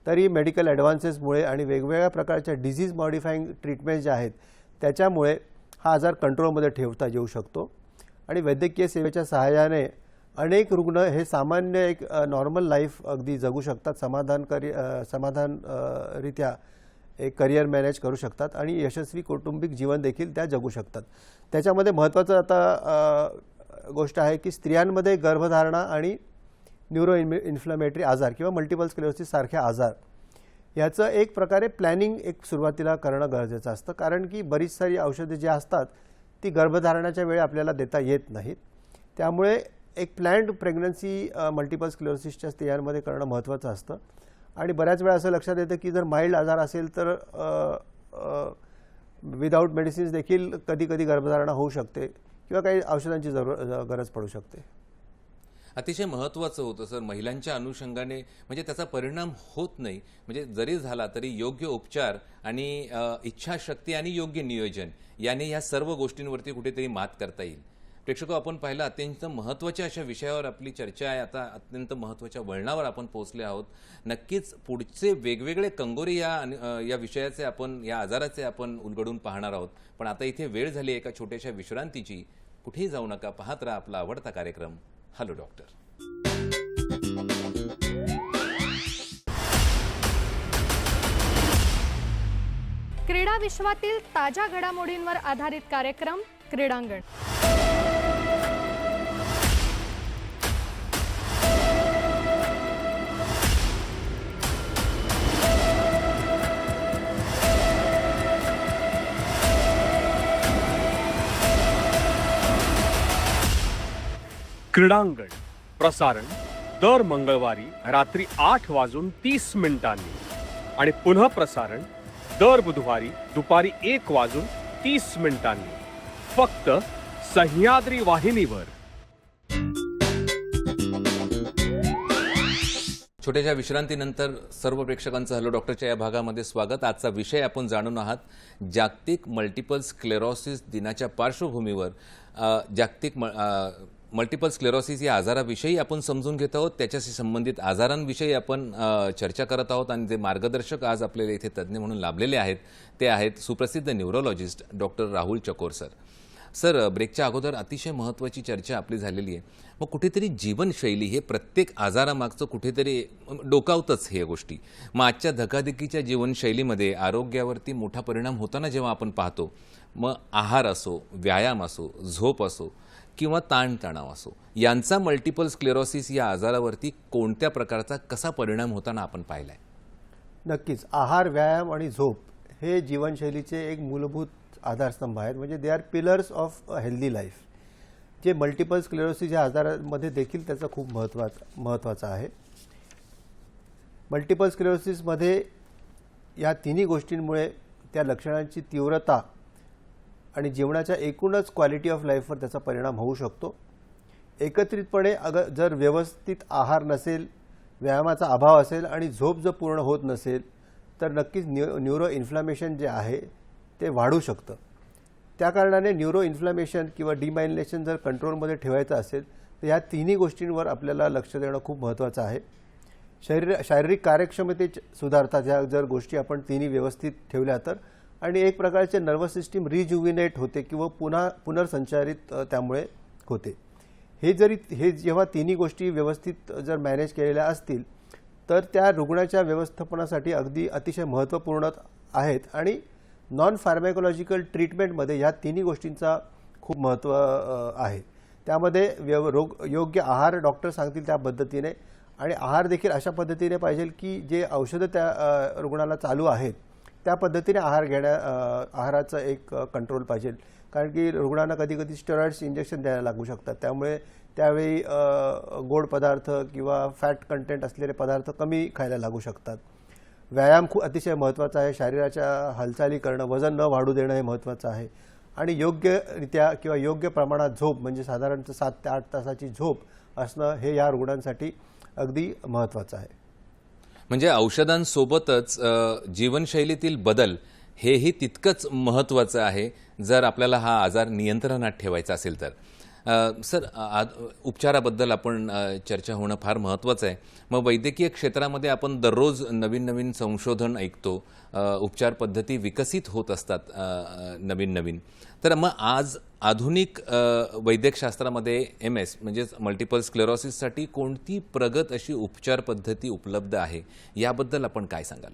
तरी मेडिकल ॲडव्हान्सेसमुळे आणि वेगवेगळ्या प्रकारच्या डिझीज मॉडिफाईंग ट्रीटमेंट ज्या आहेत त्याच्यामुळे हा आजार कंट्रोलमध्ये ठेवता येऊ शकतो. आणि वैद्यकीय सेवेच्या सहाय्याने अनेक रुग्ण हे सामान्य एक नॉर्मल लाईफ अगदी जगू शकतात, समाधानरित्या एक करिअर मॅनेज करू शकतात आणि यशस्वी कौटुंबिक जीवन देखील त्या जगू शकतात. त्याच्यामध्ये महत्त्वाचं आता गोष्ट आहे की स्त्रियांमध्ये गर्भधारणा आणि न्यूरो इन्फ्लमेटरी आजार किंवा मल्टिपल स्क्लेरोसिस सारखे आजार याचं एक प्रकारे प्लॅनिंग एक सुरुवातीला करणं गरजेचं असतं, कारण की बरीच सारी औषधे जी असतात ती गर्भधारणाच्या वेळी आपल्याला देता येत नाहीत. त्यामुळे एक प्लॅन्ड प्रेग्नन्सी मल्टिपल स्क्लेरोसिसच्या स्त्रियांमध्ये करणं महत्त्वाचं असतं. आणि बऱ्याच वेळा असं लक्षात येतं की जर माइल्ड आजार असेल तर विदाऊट मेडिसिन्स देखील कधी कधी गर्भधारणा होऊ शकते किंवा काही औषधांची गरज पडू शकते. अतिशय महत्त्वाचं होतं सर महिलांच्या अनुषंगाने, म्हणजे त्याचा परिणाम होत नाही, म्हणजे जरी झाला तरी योग्य उपचार आणि इच्छाशक्ती आणि योग्य नियोजन याने या सर्व गोष्टींवरती कुठेतरी मात करता येईल. प्रेक्षक, आपण पाहिलं अत्यंत महत्त्वाच्या अशा विषयावर आपली चर्चा आहे. आता अत्यंत महत्त्वाच्या वळणावर आपण पोहोचले आहोत. नक्कीच पुढचे वेगवेगळे कंगोरे या विषयाचे आपण, या आजाराचे आपण उलगडून पाहणार आहोत. पण आता इथे वेळ झाली एका छोट्याशा विश्रांतीची. कुठेही जाऊ नका, पाहत राहा आपला आवडता कार्यक्रम हॅलो डॉक्टर. क्रीडा विश्वातील ताज्या घडामोडींवर आधारित कार्यक्रम क्रीडांगण. क्रीडांगण प्रसारण दर मंगळवारी रात्री 8:30 आणि पुन्हा प्रसारण दर बुधवारी दुपारी 1:30 फक्त सह्याद्री वाहिनीवर. छोट्याशा विश्रांतीनंतर सर्व प्रेक्षकांचं हॅलो डॉक्टरच्या या भागामध्ये स्वागत. आजचा विषय आपण जाणून आहात जागतिक मल्टिपल स्क्लेरोसिस दिनाच्या पार्श्वभूमीवर जागतिक मल्टिपल स्क्लेरोसिस या आजाराविषयी आपण समजून घेत आहोत. त्याच्याशी संबंधित आजारांविषयी आपण चर्चा करत आहोत. आणि जे मार्गदर्शक आज आपल्याला इथे तज्ज्ञ म्हणून लाभलेले आहेत ते आहेत सुप्रसिद्ध न्यूरोलॉजिस्ट डॉक्टर राहुल चकोर सर. सर, ब्रेकच्या अगोदर अतिशय महत्त्वाची चर्चा आपली झालेली आहे. मग कुठेतरी जीवनशैली हे प्रत्येक आजारामागचं कुठेतरी डोकावतंच हे गोष्टी. मग आजच्या धकाधकीच्या जीवनशैलीमध्ये आरोग्यावरती मोठा परिणाम होताना जेव्हा आपण पाहतो, मग आहार असो, व्यायाम असो, झोप असो किंवा ताणतणाव असो, यांचा मल्टिपल स्क्लेरोसिस या आजारावरती कोणत्या प्रकारचा कसा परिणाम होताना आपण पाहिला आहे? नक्कीच आहार, व्यायाम आणि झोप हे जीवनशैलीचे एक मूलभूत आधारस्तंभ आहेत. म्हणजे they are pillars of healthy life. जे मल्टिपल स्क्लेरोसिस या आजारामध्ये देखील त्याचा खूप महत्त्वाचा आहे. मल्टिपल स्क्लेरोसिसमध्ये या तिन्ही गोष्टींमुळे त्या लक्षणांची तीव्रता आणि जीवनाच्या एकूणच क्वालिटी ऑफ लाईफवर त्याचा परिणाम होऊ शकतो. एकत्रितपणे जर व्यवस्थित आहार नसेल, व्यायामाचा अभाव असेल आणि झोप जर पूर्ण होत नसेल तर नक्कीच न्यूरो इन्फ्लामेशन जे आहे ते वाढू शकतं. त्या कारणाने न्यूरो इन्फ्लामेशन किंवा डिमायलिनेशन जर कंट्रोलमध्ये ठेवायचं असेल तर या तिन्ही गोष्टींवर आपल्याला लक्ष देणं खूप महत्त्वाचं आहे. शारीरिक कार्यक्षमतेत सुधारतात ह्या जर गोष्टी आपण तिन्ही व्यवस्थित ठेवल्या तर. आणि एक प्रकारचे नर्वस सिस्टीम रिज्युविनेट होते किंवा पुनर्संचारित त्यामुळे होते. हे जेव्हा तिन्ही गोष्टी व्यवस्थित जर मॅनेज केलेल्या असतील तर त्या रुग्णाच्या व्यवस्थापनासाठी अतिशय महत्त्वपूर्ण आहेत. आणि नॉन फार्मॅकोलॉजिकल ट्रीटमेंटमध्ये ह्या तिन्ही गोष्टींचा खूप महत्त्व आहे. त्यामध्ये योग्य आहार डॉक्टर सांगतील त्या पद्धतीने, आणि आहार देखील अशा पद्धतीने पाहिजे की जे औषधं त्या रुग्णाला चालू आहेत त्या पद्धतीने आहाराचं एक कंट्रोल पाहिजे. कारण की रुग्णांना कधी कधी स्टेरॉइड्स इंजेक्शन द्यायला लागू शकतात. त्यामुळे त्यावेळी गोड पदार्थ किंवा फॅट कंटेंट असलेले पदार्थ कमी खायला लागू शकतात. व्यायाम खूप अतिशय महत्त्वाचा आहे. शरीराच्या हालचाली करणं, वजन न वाढू देणं हे महत्त्वाचं आहे. आणि योग्यरित्या किंवा योग्य प्रमाणात झोप, म्हणजे साधारणतः 7 ते 8 तासाची झोप असणं हे या रुग्णांसाठी अगदी महत्त्वाचं आहे. म्हणजे औषधांसोबतच जीवनशैलीतील बदल हेही तितकंच महत्त्वाचं आहे जर आपल्याला हा आजार नियंत्रणात ठेवायचा असेल तर. सर, उपचाराबद्दल आपण चर्चा होणं फार महत्त्वाचं आहे. मग वैद्यकीय क्षेत्रामध्ये आपण दररोज नवीन नवीन संशोधन ऐकतो, उपचार पद्धती विकसित होत असतात नवीन नवीन. तर मग आज आधुनिक वैद्यकशास्त्रामध्ये MS म्हणजेच मल्टिपल स्क्लेरोसिससाठी कोणती प्रगत अशी उपचार पद्धती उपलब्ध आहे, याबद्दल आपण काय सांगाल?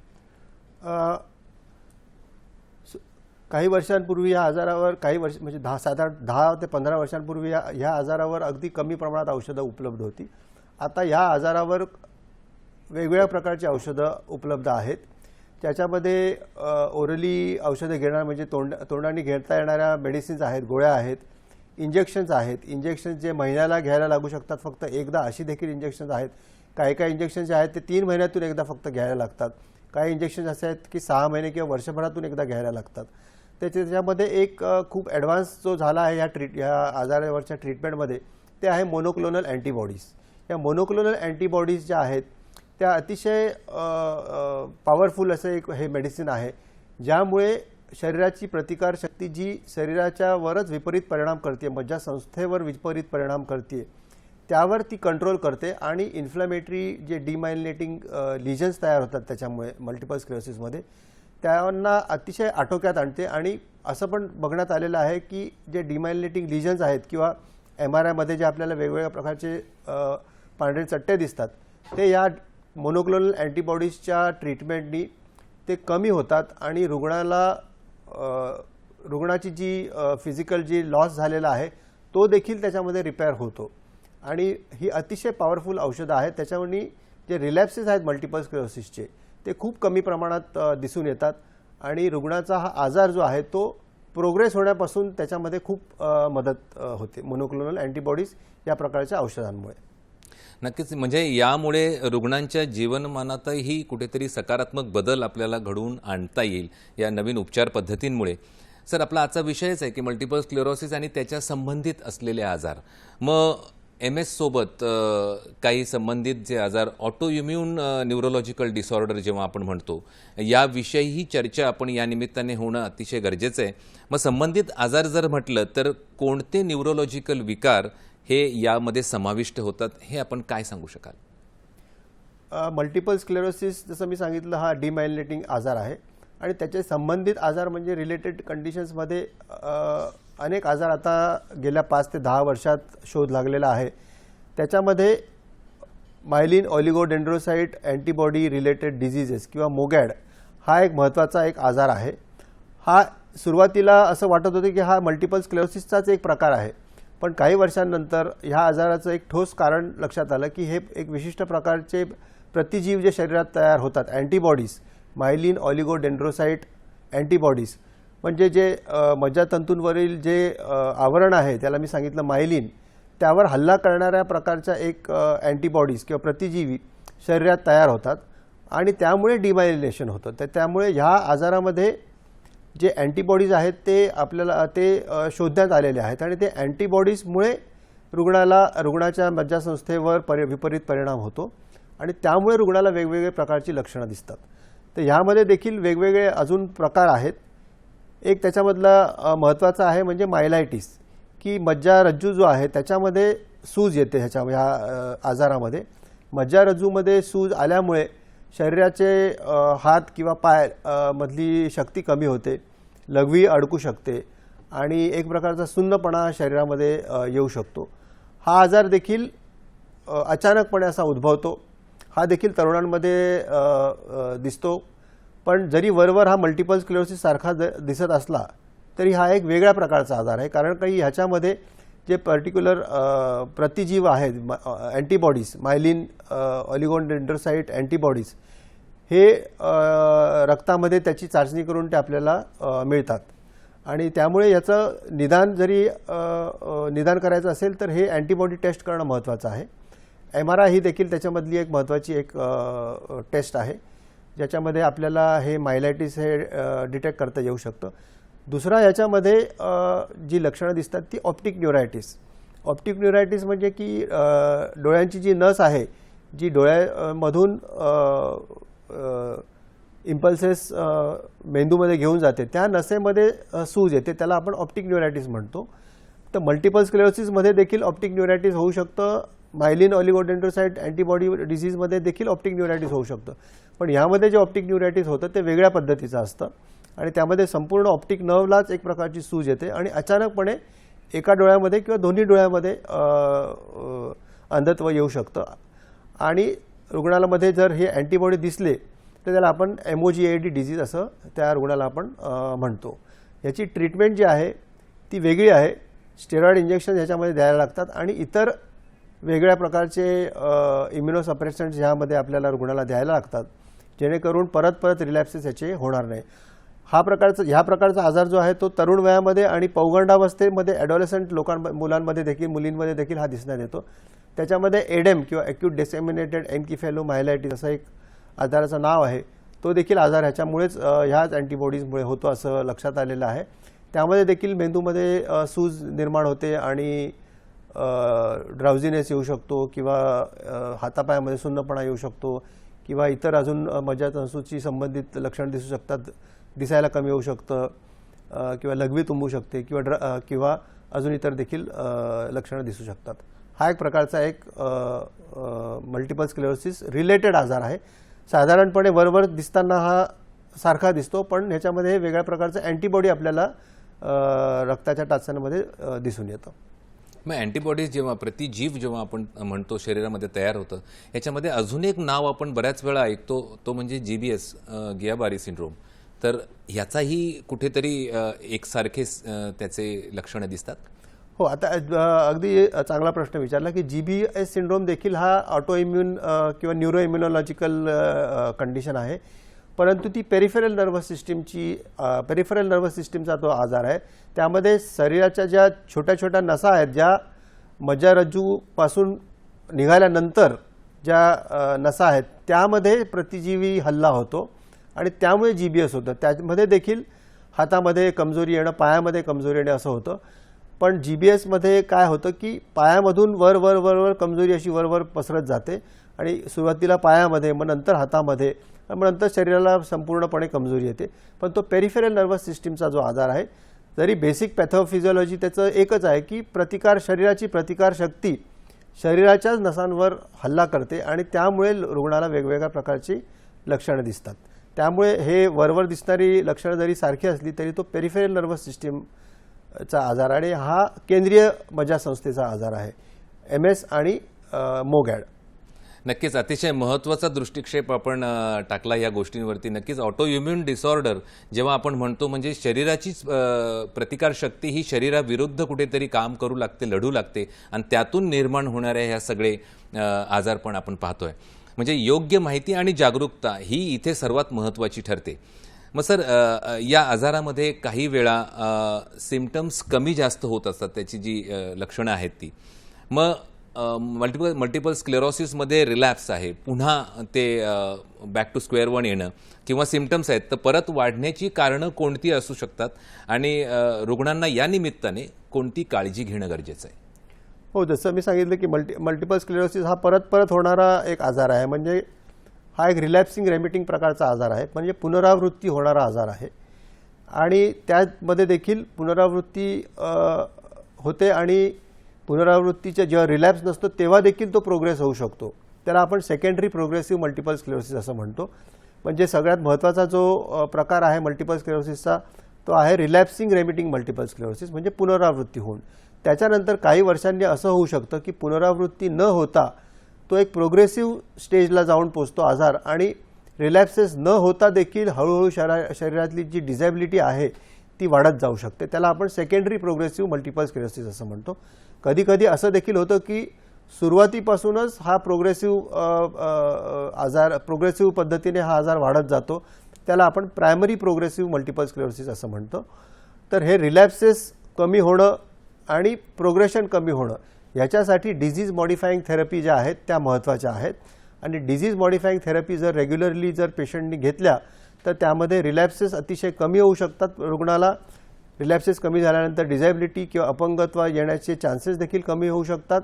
काही वर्षांपूर्वी या आजारावर म्हणजे साधारण 10 ते 15 वर्षांपूर्वी ह्या आजारावर अगदी कमी प्रमाणात औषधं उपलब्ध होती. आता या आजारावर वेगवेगळ्या प्रकारची औषधं उपलब्ध आहेत. त्याच्यामध्ये ओरली औषधं घेणार म्हणजे तोंडाने घेता येणाऱ्या मेडिसिन्स आहेत, गोळ्या आहेत, इंजेक्शन्स आहेत. इंजेक्शन्स जे महिन्याला घ्यायला लागू शकतात फक्त एकदा, अशी देखील इंजेक्शन्स आहेत. काही इंजेक्शन्स जे आहेत ते 3 महिन्यातून एकदा फक्त घ्यायला लागतात. काही इंजेक्शन्स असे आहेत की 6 महिने किंवा वर्षभरातून एकदा घ्यायला लागतात. त्याच्यामध्ये एक खूप ॲडव्हान्स जो झाला आहे या आजारावरच्या ट्रीटमेंटमध्ये ते आहे मोनोक्लोनल अँटीबॉडीज. या मोनोक्लोनल अँटीबॉडीज ज्या आहेत त्या अतिशय पॉवरफुल असं एक हे मेडिसिन आहे, ज्यामुळे शरीराची प्रतिकारशक्ती जी शरीराच्यावरच विपरीत परिणाम करते, मज्जासंस्थेवर विपरीत परिणाम करते, त्यावर ती कंट्रोल करते आणि इन्फ्लॅमेटरी जे डिमायलिनेटिंग लिजन्स तयार होतात त्याच्यामुळे मल्टिपल स्क्लेरोसिसमध्ये त्यांना अतिशय आटोक्यात आणते. आणि असं पण बघण्यात आलेलं आहे की जे डिमायलिनेटिंग लिजन्स आहेत किंवा MRIमध्ये जे आपल्याला वेगवेगळ्या प्रकारचे पांढरे चट्टे दिसतात ते या मोनोक्लोनल अँटीबॉडीजच्या ट्रीटमेंटनी ते कमी होतात आणि रुग्णाची जी फिजिकल जी लॉस झालेला आहे तो देखील त्याच्यामध्ये रिपेअर होतो. आणि ही अतिशय पॉवरफुल औषधं आहेत. त्याच्यामुळे जे रिलॅप्सेस आहेत मल्टिपल स्क्लेरोसिसचे ते खूप कमी प्रमाणात दिसून येतात आणि रुग्णाचा हा आजार जो आहे तो प्रोग्रेस होण्यापासून त्याच्यामध्ये खूप मदत होते मोनोक्लोनल अँटीबॉडीज या प्रकारच्या औषधांमुळे. नक्कीच, म्हणजे यामुळे रुग्णांच्या जीवनमानातही कुठेतरी सकारात्मक बदल आपल्याला घडवून आणता येईल या नवीन उपचार पद्धतींमुळे. सर, आपला आजचा विषयच आहे की मल्टिपल स्क्लेरोसिस आणि त्याच्या संबंधित असलेले आजार. मग MS सोबत काही संबंधित जे आजार, ऑटोइम्यून न्यूरोलॉजिकल डिसऑर्डर जेव्हा आपण म्हणतो, याविषयीही चर्चा आपण या निमित्ताने होणं अतिशय गरजेचं आहे. मग संबंधित आजार जर म्हटलं तर कोणते न्यूरोलॉजिकल विकार हे यामध्ये समाविष्ट होतात, हे आपण काय सांगू शकाल? मल्टिपल स्क्लेरोसिस जसं मी सांगितलं हा डिमायलिनेटिंग आजार आहे आणि त्याचे संबंधित आजार म्हणजे रिलेटेड कंडिशन्समध्ये अनेक आजार आता गेल्या 5 ते 10 वर्षात शोध लागलेला आहे. त्याच्यामध्ये myelin oligodendrocyte antibody related diseases किंवा मोगॅड हा एक महत्त्वाचा एक आजार आहे. हा सुरुवातीला असं वाटत होतं की हा मल्टिपल स्क्लेरोसिसचाच एक प्रकार आहे, पण काही वर्षांनंतर ह्या आजाराचं एक ठोस कारण लक्षात आलं की हे एक विशिष्ट प्रकारचे प्रतिजीव जे शरीरात तयार होतात, अँटीबॉडीज, मायलिन ऑलिगोडेंड्रोसाइट अँटीबॉडीज, म्हणजे जे मज्जातंतूंवरील जे आवरण आहे त्याला मी सांगितलं मायलिन, त्यावर हल्ला करणाऱ्या प्रकारच्या एक अँटीबॉडीज किंवा प्रतिजीवी शरीरात तयार होतात आणि त्यामुळे डिमायलिनेशन होतं. तर त्यामुळे ह्या आजारामध्ये जे अँटीबॉडीज आहेत ते आपल्याला शोधण्यात आलेले आहेत आणि ते अँटीबॉडीजमुळे रुग्णाच्या मज्जासंस्थेवर विपरीत परिणाम होतो आणि त्यामुळे रुग्णाला वेगवेगळे प्रकारची लक्षणं दिसतात. तर ह्यामध्ये देखील वेगवेगळे अजून प्रकार आहेत. एक त्याच्यामधला महत्त्वाचा आहे म्हणजे मायलायटिस, की मज्जारज्जू जो आहे त्याच्यामध्ये सूज येते. ह्या आजारामध्ये मज्जारज्जूमध्ये सूज आल्यामुळे शरीराचे हात किंवा पाय मधली शक्ती कमी होते, लघवी अडकू शकते आणि एक प्रकारचा सुन्नपणा शरीरामध्ये येऊ शकतो. हा आजार देखील अचानकपणे असा उद्भवतो. हा देखील तरुणांमध्ये दिसतो, पण जरी वरवर हा मल्टिपल स्क्लेरोसिस सारखा दिसत असला तरी हा एक वेगळ्या प्रकारचा आजार आहे. कारण काही ह्याच्यामध्ये जे पर्टिक्युलर प्रतिजीव आहेत, अँटीबॉडीज, मायलिन ऑलिगोडेंड्रोसाइट अँटीबॉडीज, हे रक्तामध्ये त्याची चाचणी करून ते आपल्याला मिळतात आणि त्यामुळे याचं निदान करायचं असेल तर हे अँटीबॉडी टेस्ट करणं महत्त्वाचं आहे. MRI ही देखील त्याच्यामधली एक महत्त्वाची एक टेस्ट आहे, ज्याच्यामध्ये आपल्याला हे मायलायटिस हे डिटेक्ट करता येऊ शकतं. दुसरा याच्यामध्ये जी लक्षणं दिसतात ती ऑप्टिक न्यूरायटिस. ऑप्टिक न्यूरायटिस म्हणजे की डोळ्यांची जी नस आहे, जी डोळ्यामधून इम्पल्सेस मेंदूमध्ये घेऊन जाते, त्या नसेमध्ये सूज येते, त्याला आपण ऑप्टिक न्यूरायटिस म्हणतो. तर मल्टिपल स्क्लेरोसिसमध्ये देखील ऑप्टिक न्यूरायटिस होऊ शकतं. मायलिन ऑलिगोडेंड्रोसाइट अँटीबॉडी डिसीजमध्ये देखील ऑप्टिक न्यूरायटिस होऊ शकतं. पण यामध्ये जे ऑप्टिक न्यूरायटिस होतं ते वेगळ्या पद्धतीचं असतं आणि त्यामध्ये संपूर्ण ऑप्टिक नर्वलाच एक प्रकारची सूज येते आणि अचानकपणे एका डोळ्यामध्ये किंवा दोन्ही डोळ्यामध्ये अंधत्व येऊ शकतं आणि रुग्णामध्ये जर हे अँटीबॉडी दिसले तर त्याला आपण MOGAD डिसीज असं त्या रुग्णाला आपण म्हणतो. याची ट्रीटमेंट जी आहे ती वेगळी आहे. स्टेरॉइड इंजेक्शन ह्याच्यामध्ये द्यायला लागतात आणि इतर वेगळ्या प्रकारचे इम्युनोसप्रेसंट्स ह्यामध्ये आपल्याला रुग्णाला द्यायला लागतात, जेणेकरून परत परत रिलॅप्सेस याचे होणार नाही. ह्या प्रकारचा आजार जो आहे तो तरुण वयामध्ये आणि पौगंडावस्थेमध्ये ॲडॉलेसंट मुलांमध्ये देखील मुलींमध्ये देखील हा दिसण्यात येतो. त्याच्यामध्ये एडेम किंवा ॲक्यूट डिसेमिनेटेड एन्केफेलोमायलायटिस असं एक आजाराचं नाव आहे, तो देखील आजार ह्याच्यामुळेच ह्याच अँटीबॉडीजमुळे होतो असं लक्षात आलेलं आहे. त्यामध्ये देखील मेंदूमध्ये सूज निर्माण होते आणि ड्राउझिनेस येऊ शकतो किंवा हातापायामध्ये सुन्नपणा येऊ शकतो किंवा इतर अजून मज्जातंतूशी संबंधित लक्षणं दिसू शकतात. दिसायला कमी होऊ शकतं किंवा लघवी तुंबू शकते किंवा अजून इतर देखील लक्षणं दिसू शकतात. हा एक प्रकारचा एक मल्टिपल स्क्लेरोसिस रिलेटेड आजार आहे. साधारणपणे वरवर दिसताना हा सारखा दिसतो, पण ह्याच्यामध्ये वेगळ्या प्रकारचं अँटीबॉडी आपल्याला रक्ताच्या टाचांमध्ये दिसून येतं. मग अँटीबॉडीज जेव्हा प्रतिजीव जेव्हा आपण म्हणतो शरीरामध्ये तयार होतं, याच्यामध्ये अजून एक नाव आपण बऱ्याच वेळा ऐकतो, तो म्हणजे GBS गियाबारी सिंड्रोम. तर ह्याचाही कुठेतरी एकसारखे त्याचे लक्षणं दिसतात? हो, आता अगदी चांगला प्रश्न विचारला की GBS सिंड्रोम देखील हा ऑटो इम्यून किंवा न्यूरो इम्युनॉलॉजिकल कंडिशन आहे, परंतु ती पेरिफेरल नर्वस सिस्टीमचा तो आजार आहे. त्यामध्ये शरीराच्या ज्या छोट्या छोट्या नसा आहेत, ज्या मज्जारज्जूपासून निघाल्यानंतर ज्या नसा आहेत त्यामध्ये प्रतिजीवी हल्ला होतो आणि त्यामुळे GBS होतं. त्यामध्ये देखील हातामध्ये कमजोरी येणं, पायामध्ये कमजोरी येणं असं होतं. पण GBSमध्ये काय होतं की पायामधून वर वर वर वर कमजोरी अशी वरवर पसरत जाते आणि सुरुवातीला पायामध्ये, मग नंतर हातामध्ये, मग नंतर शरीराला संपूर्णपणे कमजोरी येते. पण तो पेरिफेरल नर्वस सिस्टीमचा जो आजार आहे, जरी बेसिक पॅथोफिजिओलॉजी त्याचं एकच आहे की शरीराची प्रतिकारशक्ती शरीराच्याच नसांवर हल्ला करते आणि त्यामुळे रुग्णाला वेगवेगळ्या प्रकारची लक्षणं दिसतात. त्यामुळे हे वरवर दिसणारी लक्षणं जरी सारखी असली तरी तो पेरिफेरल नर्वस सिस्टीमचा आजार आणि हा केंद्रीय मज्जासंस्थेचा आजार आहे, MS आणि मोगॅड. नक्कीच अतिशय महत्त्वाचा दृष्टिक्षेप आपण टाकला या गोष्टींवरती. नक्कीच ऑटो इम्युन डिसऑर्डर जेव्हा आपण म्हणतो, म्हणजे शरीराचीच प्रतिकारशक्ती ही शरीराविरुद्ध कुठेतरी काम करू लागते, लढू लागते आणि त्यातून निर्माण होणाऱ्या ह्या सगळे आजार पण आपण पाहतोय. म्हणजे योग्य माहिती आणि जागरूकता ही इथे सर्वात महत्त्वाची ठरते. मग सर, या आजारामध्ये काही वेळा सिम्पटम्स कमी जास्त होत असतात, त्याची जी लक्षणं आहेत ती. मग मल्टिपल स्क्लेरोसिसमध्ये रिलॅप्स आहे, पुन्हा ते बॅक टू स्क्वेअर वन येणं किंवा सिम्पटम्स आहेत, तर परत वाढण्याची कारणं कोणती असू शकतात आणि रुग्णांना या निमित्ताने कोणती काळजी घेणं गरजेचं आहे? हो, जसं मी सांगितलं की मल्टिपल स्क्लेरोसिस हा परत होणारा एक आजार आहे. म्हणजे हा एक रिलॅप्सिंग रेमिटिंग प्रकारचा आजार आहे, म्हणजे पुनरावृत्ती होणारा आजार आहे आणि त्यामध्ये देखील पुनरावृत्ती होते आणि पुनरावृत्तीच्या जेव्हा रिलॅप्स नसतो तेव्हा देखील तो प्रोग्रेस होऊ शकतो. त्याला आपण सेकंडरी प्रोग्रेसिव्ह मल्टिपल स्क्लेरोसिस असं म्हणतो. म्हणजे सगळ्यात महत्त्वाचा जो प्रकार आहे मल्टिपल स्क्लेरोसिसचा तो आहे रिलॅप्सिंग रेमिटिंग मल्टिपल स्क्लेरोसिस, म्हणजे पुनरावृत्ती होऊन त्याच्यानंतर काही वर्षांनी असं होऊ शकतं की पुनरावृत्ती न होता तो एक प्रोग्रेसिव्ह स्टेजला जाऊन पोचतो आजार आणि रिलॅप्सेस न होता देखील हळूहळू शरीरातली जी डिझॅबिलिटी आहे ती वाढत जाऊ शकते. त्याला आपण सेकंडरी प्रोग्रेसिव्ह मल्टिपल स्क्लेरोसिस असं म्हणतो. कधी कधी असं देखील होतं की सुरुवातीपासूनच हा प्रोग्रेसिव्ह पद्धतीने हा आजार वाढत जातो. त्याला आपण प्रायमरी प्रोग्रेसिव्ह मल्टिपल स्क्लेरोसिस असं म्हणतो. तर हे रिलॅप्सेस कमी होणं आणि प्रोग्रेशन कमी होणं याच्यासाठी डिझीज मॉडिफाईंग थेरपी ज्या आहेत त्या महत्त्वाच्या आहेत आणि डिझीज मॉडिफाईंग थेरपी जर रेग्युलरली जर पेशंटनी घेतल्या तर त्यामध्ये रिलॅप्सेस अतिशय कमी होऊ शकतात. रुग्णाला रिलॅप्सेस कमी झाल्यानंतर डिझॅबिलिटी किंवा अपंगत्व येण्याचे चान्सेस देखील कमी होऊ शकतात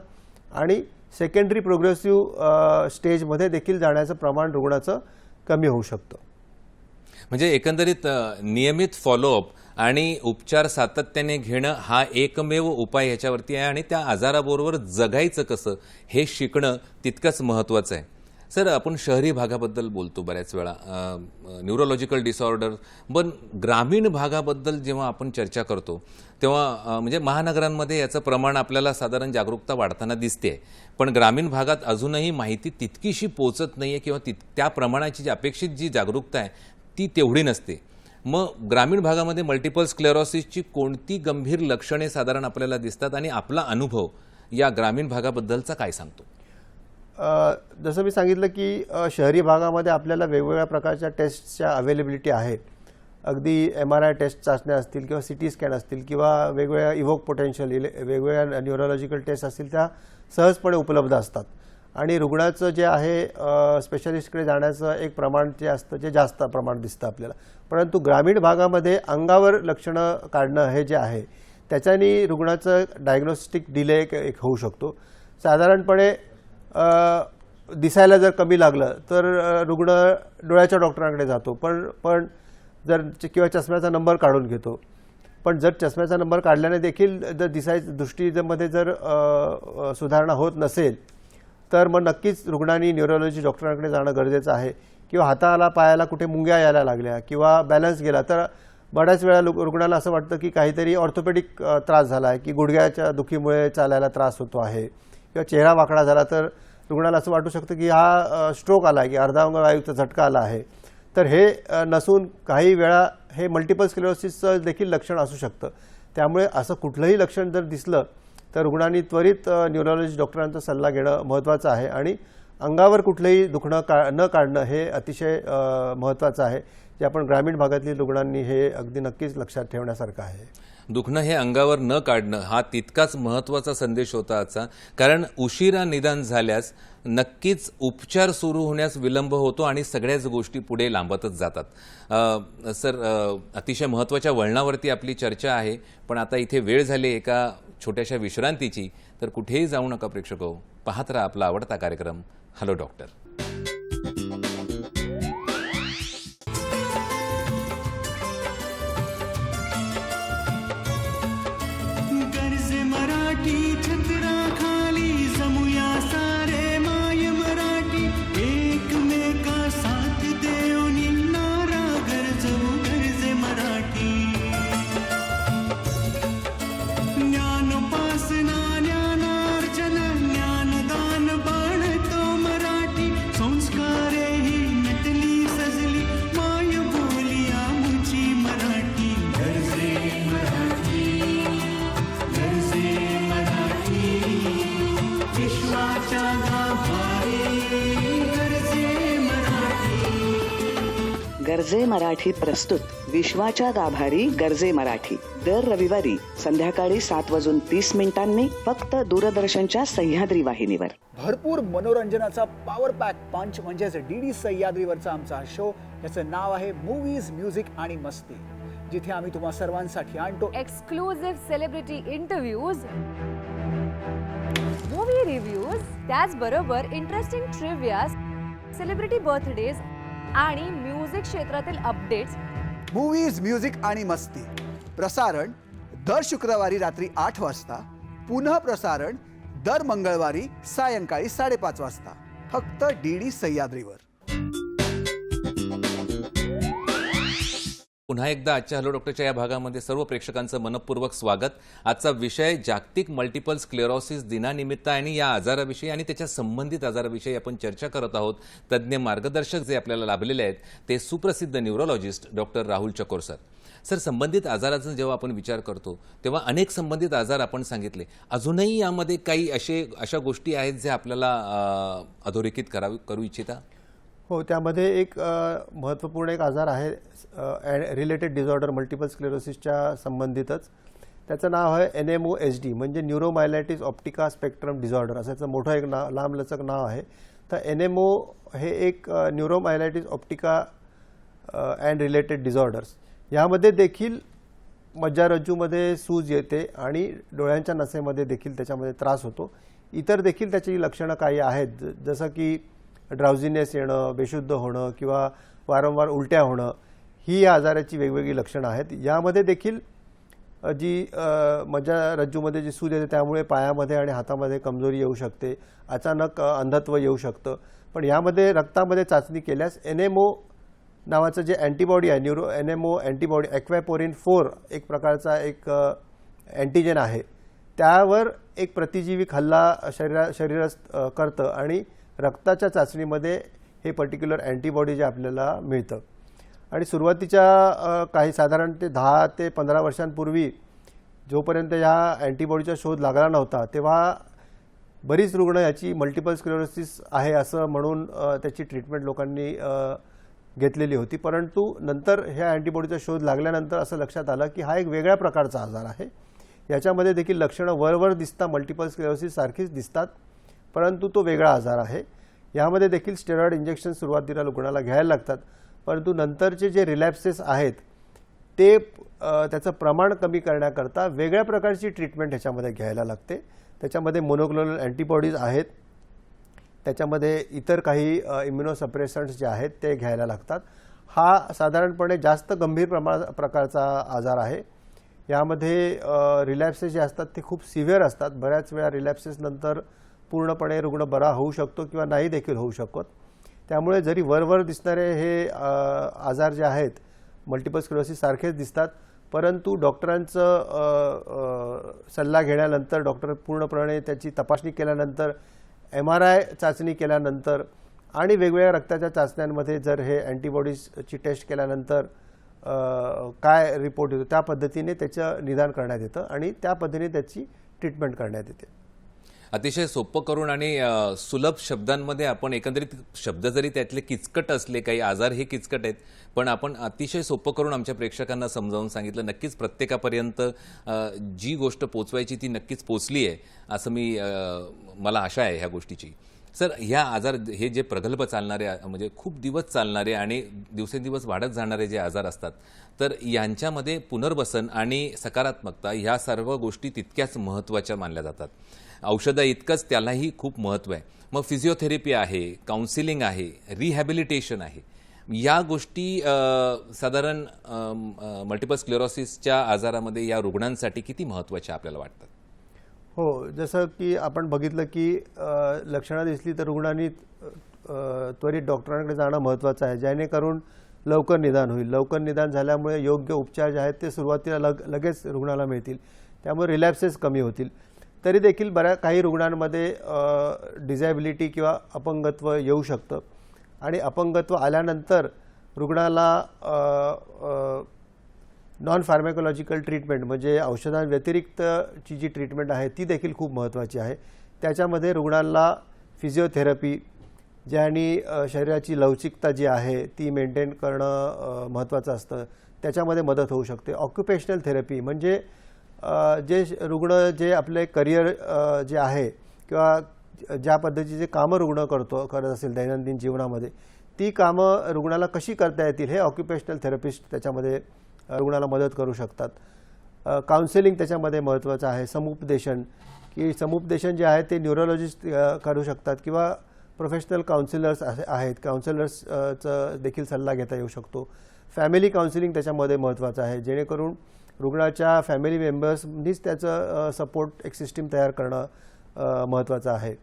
आणि सेकंडरी प्रोग्रेसिव्ह स्टेजमध्ये देखील जाण्याचं प्रमाण रुग्णाचं कमी होऊ शकतं. म्हणजे एकंदरीत नियमित फॉलोअप आणि उपचार सातत्याने घेणं हा एकमेव उपाय ह्याच्यावरती आहे आणि त्या आजाराबरोबर जगायचं कसं हे शिकणं तितकंच महत्त्वाचं आहे. सर, आपण शहरी भागाबद्दल बोलतो बऱ्याच वेळा, न्यूरोलॉजिकल डिसऑर्डर, पण ग्रामीण भागाबद्दल जेव्हा आपण चर्चा करतो तेव्हा म्हणजे महानगरांमध्ये याचं प्रमाण आपल्याला साधारण जागरूकता वाढताना दिसते, पण ग्रामीण भागात अजूनही माहिती तितकीशी पोचत नाही आहे किंवा त्या प्रमाणाची जी अपेक्षित जी जागरूकता आहे ती तेवढी नसते. मग ग्रामीण भागामध्ये मल्टिपल स्क्लेरोसिसची कोणती गंभीर लक्षणे साधारण आपल्याला दिसतात आणि आपला अनुभव या ग्रामीण भागाबद्दलचा काय सांगतो? जसं मी सांगितलं की शहरी भागामध्ये आपल्याला वेगवेगळ्या प्रकारच्या टेस्टच्या अवेलेबिलिटी आहेत. अगदी MRI टेस्ट चाचण्या असतील किंवा CT स्कॅन असतील किंवा वेगवेगळ्या इव्होक पोटेन्शियल वेगवेगळ्या न्यूरोलॉजिकल टेस्ट असतील त्या सहजपणे उपलब्ध असतात आणि रुग्णाचं जे आहे स्पेशलिस्टकडे जाण्याचं एक प्रमाण जे असतं जे जास्त प्रमाण दिसतं आपल्याला. परंतु ग्रामीण भागामध्ये अंगावर लक्षणं काढणं हे जे आहे त्याच्यानी रुग्णाचं डायग्नोस्टिक डिले एक होऊ शकतो. साधारणपणे दिसायला जर कमी लागलं तर रुग्ण डोळ्याच्या डॉक्टरांकडे जातो, पण जर किंवा चष्म्याचा नंबर काढून घेतो. पण जर चष्म्याचा नंबर काढल्याने देखील जर दृष्टीमध्ये जर सुधारणा होत नसेल तर मग नक्कीच रुग्णांनी न्यूरोलॉजी डॉक्टरांकडे जाणं गरजेचं आहे. किंवा हाताला पायाला कुठे मुंग्या यायला लागल्या किंवा बॅलन्स गेला तर बऱ्याच वेळा रुग्णाला असं वाटतं की काहीतरी ऑर्थोपेडिक त्रास झाला आहे, की गुडघ्याच्या दुखीमुळे चालायला त्रास होतो आहे किंवा चेहरा वाकडा झाला तर रुग्णाला असं वाटू शकतं की हा स्ट्रोक आला आहे की अर्धांग वायूचा झटका आला आहे. तर हे नसून काही वेळा हे मल्टिपल स्क्लेरोसिसचं देखील लक्षण असू शकतं. त्यामुळे असं कुठलंही लक्षण जर दिसलं तर रुग्णांनी त्वरित न्यूरोलॉजी डॉक्टरांचा सल्ला घेणं महत्त्वाचं आहे आणि अंगावर कुठलंही दुखणं न काढणं हे अतिशय महत्त्वाचं आहे, जे आपण ग्रामीण भागातील रुग्णांनी हे अगदी नक्कीच लक्षात ठेवण्यासारखं आहे. दुखणं हे अंगावर न काढणं हा तितकाच महत्त्वाचा संदेश होता आजचा, कारण उशिरा निदान झाल्यास नक्कीच उपचार सुरू होण्यास विलंब होतो आणि सगळ्याच गोष्टी पुढे लांबतच जातात. सर, अतिशय महत्त्वाच्या वळणावरती आपली चर्चा आहे, पण आता इथे वेळ झाली एका छोट्याशा विश्रांतीची. तर कुठेही जाऊ नका प्रेक्षको, पाहत राहा आपला आवडता कार्यक्रम हॅलो डॉक्टर. गरजे मराठी प्रस्तुत विश्वाच्या गाभारी गरजे मराठी दर रविवारी संध्याकाळी 7:30 फक्त दूरदर्शनच्या सह्याद्री वाहिनीवर. भरपूर मनोरंजनाचा पॉवर पॅक पंच म्हणजेच DD सह्याद्रीवरचा आमचा शो. याचं नाव आहे मूवीज म्युझिक आणि मस्ती, जिथे आम्ही तुम्हा सर्वांसाठी आणतो exclusive celebrity interviews, movie reviews, त्याचबरोबर इंटरेस्टिंग ट्रिव्हिया, सेलिब्रिटी बर्थडेज आणि म्युझिक क्षेत्रातील अपडेट्स. मूवीज म्युझिक आणि मस्ती प्रसारण दर शुक्रवारी रात्री 8 वाजता, पुन्हा प्रसारण दर मंगळवारी सायंकाळी 5:30 वाजता फक्त DD सह्याद्रीवर. पुन्हा एकदा आजच्या हॅलो डॉक्टरच्या या भागामध्ये सर्व प्रेक्षकांचं मनपूर्वक स्वागत. आजचा विषय जागतिक मल्टिपल स्क्लेरोसिस दिनानिमित्त आणि या आजाराविषयी आणि त्याच्या संबंधित आजाराविषयी आपण चर्चा करत आहोत. तज्ज्ञ मार्गदर्शक जे आपल्याला लाभलेले आहेत ते सुप्रसिद्ध न्यूरोलॉजिस्ट डॉक्टर राहुल चकोर सर. सर, संबंधित आजाराचा जेव्हा आपण विचार करतो तेव्हा अनेक संबंधित आजार आपण सांगितले. अजूनही यामध्ये काही अशा गोष्टी आहेत जे आपल्याला अधोरेखित करू इच्छिता? हो, त्यामध्ये एक महत्त्वपूर्ण एक आजार आहे रिलेटेड डिसऑर्डर मल्टिपल स्क्लेरोसिसच्या संबंधितच. त्याचं नाव आहे NMOSD म्हणजे न्यूरोमायलायटिस ऑप्टिका स्पेक्ट्रम डिसऑर्डर, असं याचं मोठं एक लांबलचक नाव आहे. तर NMO हे एक न्यूरोमायलायटिस ऑप्टिका अँड रिलेटेड डिसऑर्डर्स. यामध्ये देखील मज्जारज्जूमध्ये सूज येते आणि डोळ्यांच्या नसेमध्ये देखील त्याच्यामध्ये त्रास होतो. इतर देखील त्याची लक्षणं काही आहेत, जसं की ड्राउझिनेस येणं, बेशुद्ध होणं किंवा वारंवार उलट्या होणं, ही या आजाराची वेगवेगळी लक्षणं आहेत. यामध्ये देखील जी मज्जारज्जूमध्ये जी सूज येते त्यामुळे पायामध्ये आणि हातामध्ये कमजोरी येऊ शकते, अचानक अंधत्व येऊ शकतं. पण यामध्ये रक्तामध्ये चाचणी केल्यास NMO नावाचं जे अँटीबॉडी आहे, NMO अँटीबॉडी ॲक्वॅपोरिन 4 एक प्रकारचा एक अँटीजेन आहे, त्यावर एक प्रतिजीविक हल्ला शरीरात करतं आणि रक्ताच्या चाचणीमध्ये हे पर्टिक्युलर अँटीबॉडी जे आपल्याला मिळतं. आणि सुरुवातीच्या काही साधारण ते 10 ते 15 वर्षांपूर्वी जोपर्यंत ह्या अँटीबॉडीचा शोध लागला नव्हता तेव्हा बरीच रुग्ण याची मल्टिपल स्क्लेरोसिस आहे असं म्हणून त्याची ट्रीटमेंट लोकांनी घेतलेली होती. परंतु नंतर ह्या अँटीबॉडीचा शोध लागल्यानंतर असं लक्षात आलं की हा एक वेगळ्या प्रकारचा आजार आहे. याच्यामध्ये देखील लक्षणं वरवर दिसतात, मल्टिपल स्क्लेरोसिस सारखीच दिसतात, परंतु तो वेगळा आजार आहे. यामध्ये देखील स्टेरॉइड इंजेक्शन सुरुवातीला रुग्णाला घ्यायला लागतात, परंतु नंतरचे जे रिलॅप्सेस आहेत ते त्याचं प्रमाण कमी करण्याकरता वेगळ्या प्रकारची ट्रीटमेंट ह्याच्यामध्ये घ्यायला लागते. त्याच्यामध्ये मोनोक्लोनल अँटीबॉडीज आहेत, त्याच्यामध्ये इतर काही इम्युनोसप्रेसंट्स जे आहेत ते घ्यायला लागतात. हा साधारणपणे जास्त गंभीर प्रकारचा आजार आहे. यामध्ये रिलॅप्सेस जे असतात ते खूप सिव्हिअर असतात. बऱ्याच वेळा रिलॅप्सेस नंतर पूर्णपणे रुग्ण बरा होऊ शकतो किंवा नाही देखील होऊ शकत. त्यामुळे जरी वरवर दिसणारे हे आजार जे आहेत मल्टिपल स्क्लेरोसिस सारखेच दिसतात, परंतु डॉक्टरांचं सल्ला घेण्यानंतर, डॉक्टर पूर्णपणे त्याची तपासणी केल्यानंतर, MRI चाचणी केल्यानंतर आणि वेगवेगळ्या रक्ताच्या चाचण्यांमध्ये जर हे अँटीबॉडीजची टेस्ट केल्यानंतर काय रिपोर्ट येतो त्या पद्धतीने त्याचं निदान करण्यात येतं आणि त्या पद्धतीने त्याची ट्रीटमेंट करण्यात येते. अतिशय सोपं करून आणि सुलभ शब्दांमध्ये आपण एकंदरीत शब्द जरी त्यातले किचकट असले, काही आजार हे किचकट आहेत, पण आपण अतिशय सोपं करून आमच्या प्रेक्षकांना समजावून सांगितलं. नक्कीच प्रत्येकापर्यंत जी गोष्ट पोचवायची ती नक्कीच पोचली आहे असं मला आशा आहे ह्या गोष्टीची. सर, ह्या आजार हे जे प्रगल्भ चालणारे म्हणजे खूप दिवस चालणारे आणि दिवसेंदिवस वाढत जाणारे जे आजार असतात, तर यांच्यामध्ये पुनर्वसन आणि सकारात्मकता ह्या सर्व गोष्टी तितक्याच महत्त्वाच्या मानल्या जातात. औषधं इतकंच त्यालाही खूप महत्त्व आहे. मग फिजिओथेरपी आहे, काउन्सिलिंग आहे, रिहॅबिलिटेशन आहे, या गोष्टी साधारण मल्टिपल स्क्लेरोसिसच्या आजारामध्ये या रुग्णांसाठी किती महत्त्वाच्या आपल्याला वाटतात? हो, जसं की आपण बघितलं की लक्षणं दिसली तर रुग्णांनी त्वरित डॉक्टरांकडे जाणं महत्त्वाचं आहे, जेणेकरून लवकर निदान होईल. लवकर निदान झाल्यामुळे योग्य उपचार जे आहेत ते सुरुवातीला लगेच रुग्णाला मिळतील, त्यामुळे रिलॅप्सेस कमी होतील. तरी देखील काही रुग्णांमध्ये डिझॅबिलिटी किंवा अपंगत्व येऊ शकतं आणि अपंगत्व आल्यानंतर रुग्णाला नॉन फार्मॅकोलॉजिकल ट्रीटमेंट म्हणजे औषधांव्यतिरिक्तची जी ट्रीटमेंट आहे ती देखील खूप महत्त्वाची आहे. त्याच्यामध्ये रुग्णाला फिजिओथेरपी, ज्याने शरीराची लवचिकता जी आहे ती मेंटेन करणं महत्त्वाचं असतं, त्याच्यामध्ये मदत होऊ शकते. ऑक्युपेशनल थेरपी म्हणजे जे रुग्ण जे आपले करिअर जे आहे किंवा ज्या पद्धतीचे कामं रुग्ण करत असेल दैनंदिन जीवनामध्ये, ती कामं रुग्णाला कशी करता येतील हे ऑक्युपेशनल थेरपिस्ट त्याच्यामध्ये रुग्णाला मदत करू शकतात. काउन्सिलिंग त्याच्यामध्ये महत्त्वाचं आहे. समुपदेशन जे आहे ते न्यूरोलॉजिस्ट करू शकतात किंवा प्रोफेशनल काउन्सिलर्स आहेत, काउन्सिलर्सचा देखील सल्ला घेता येऊ शकतो. फॅमिली काउन्सिलिंग त्याच्यामध्ये महत्त्वाचं आहे, जेणेकरून रुग्णाच्या फॅमिली मेंबर्सनीच त्याचं सपोर्ट एक सिस्टीम तयार करणं महत्त्वाचं आहे.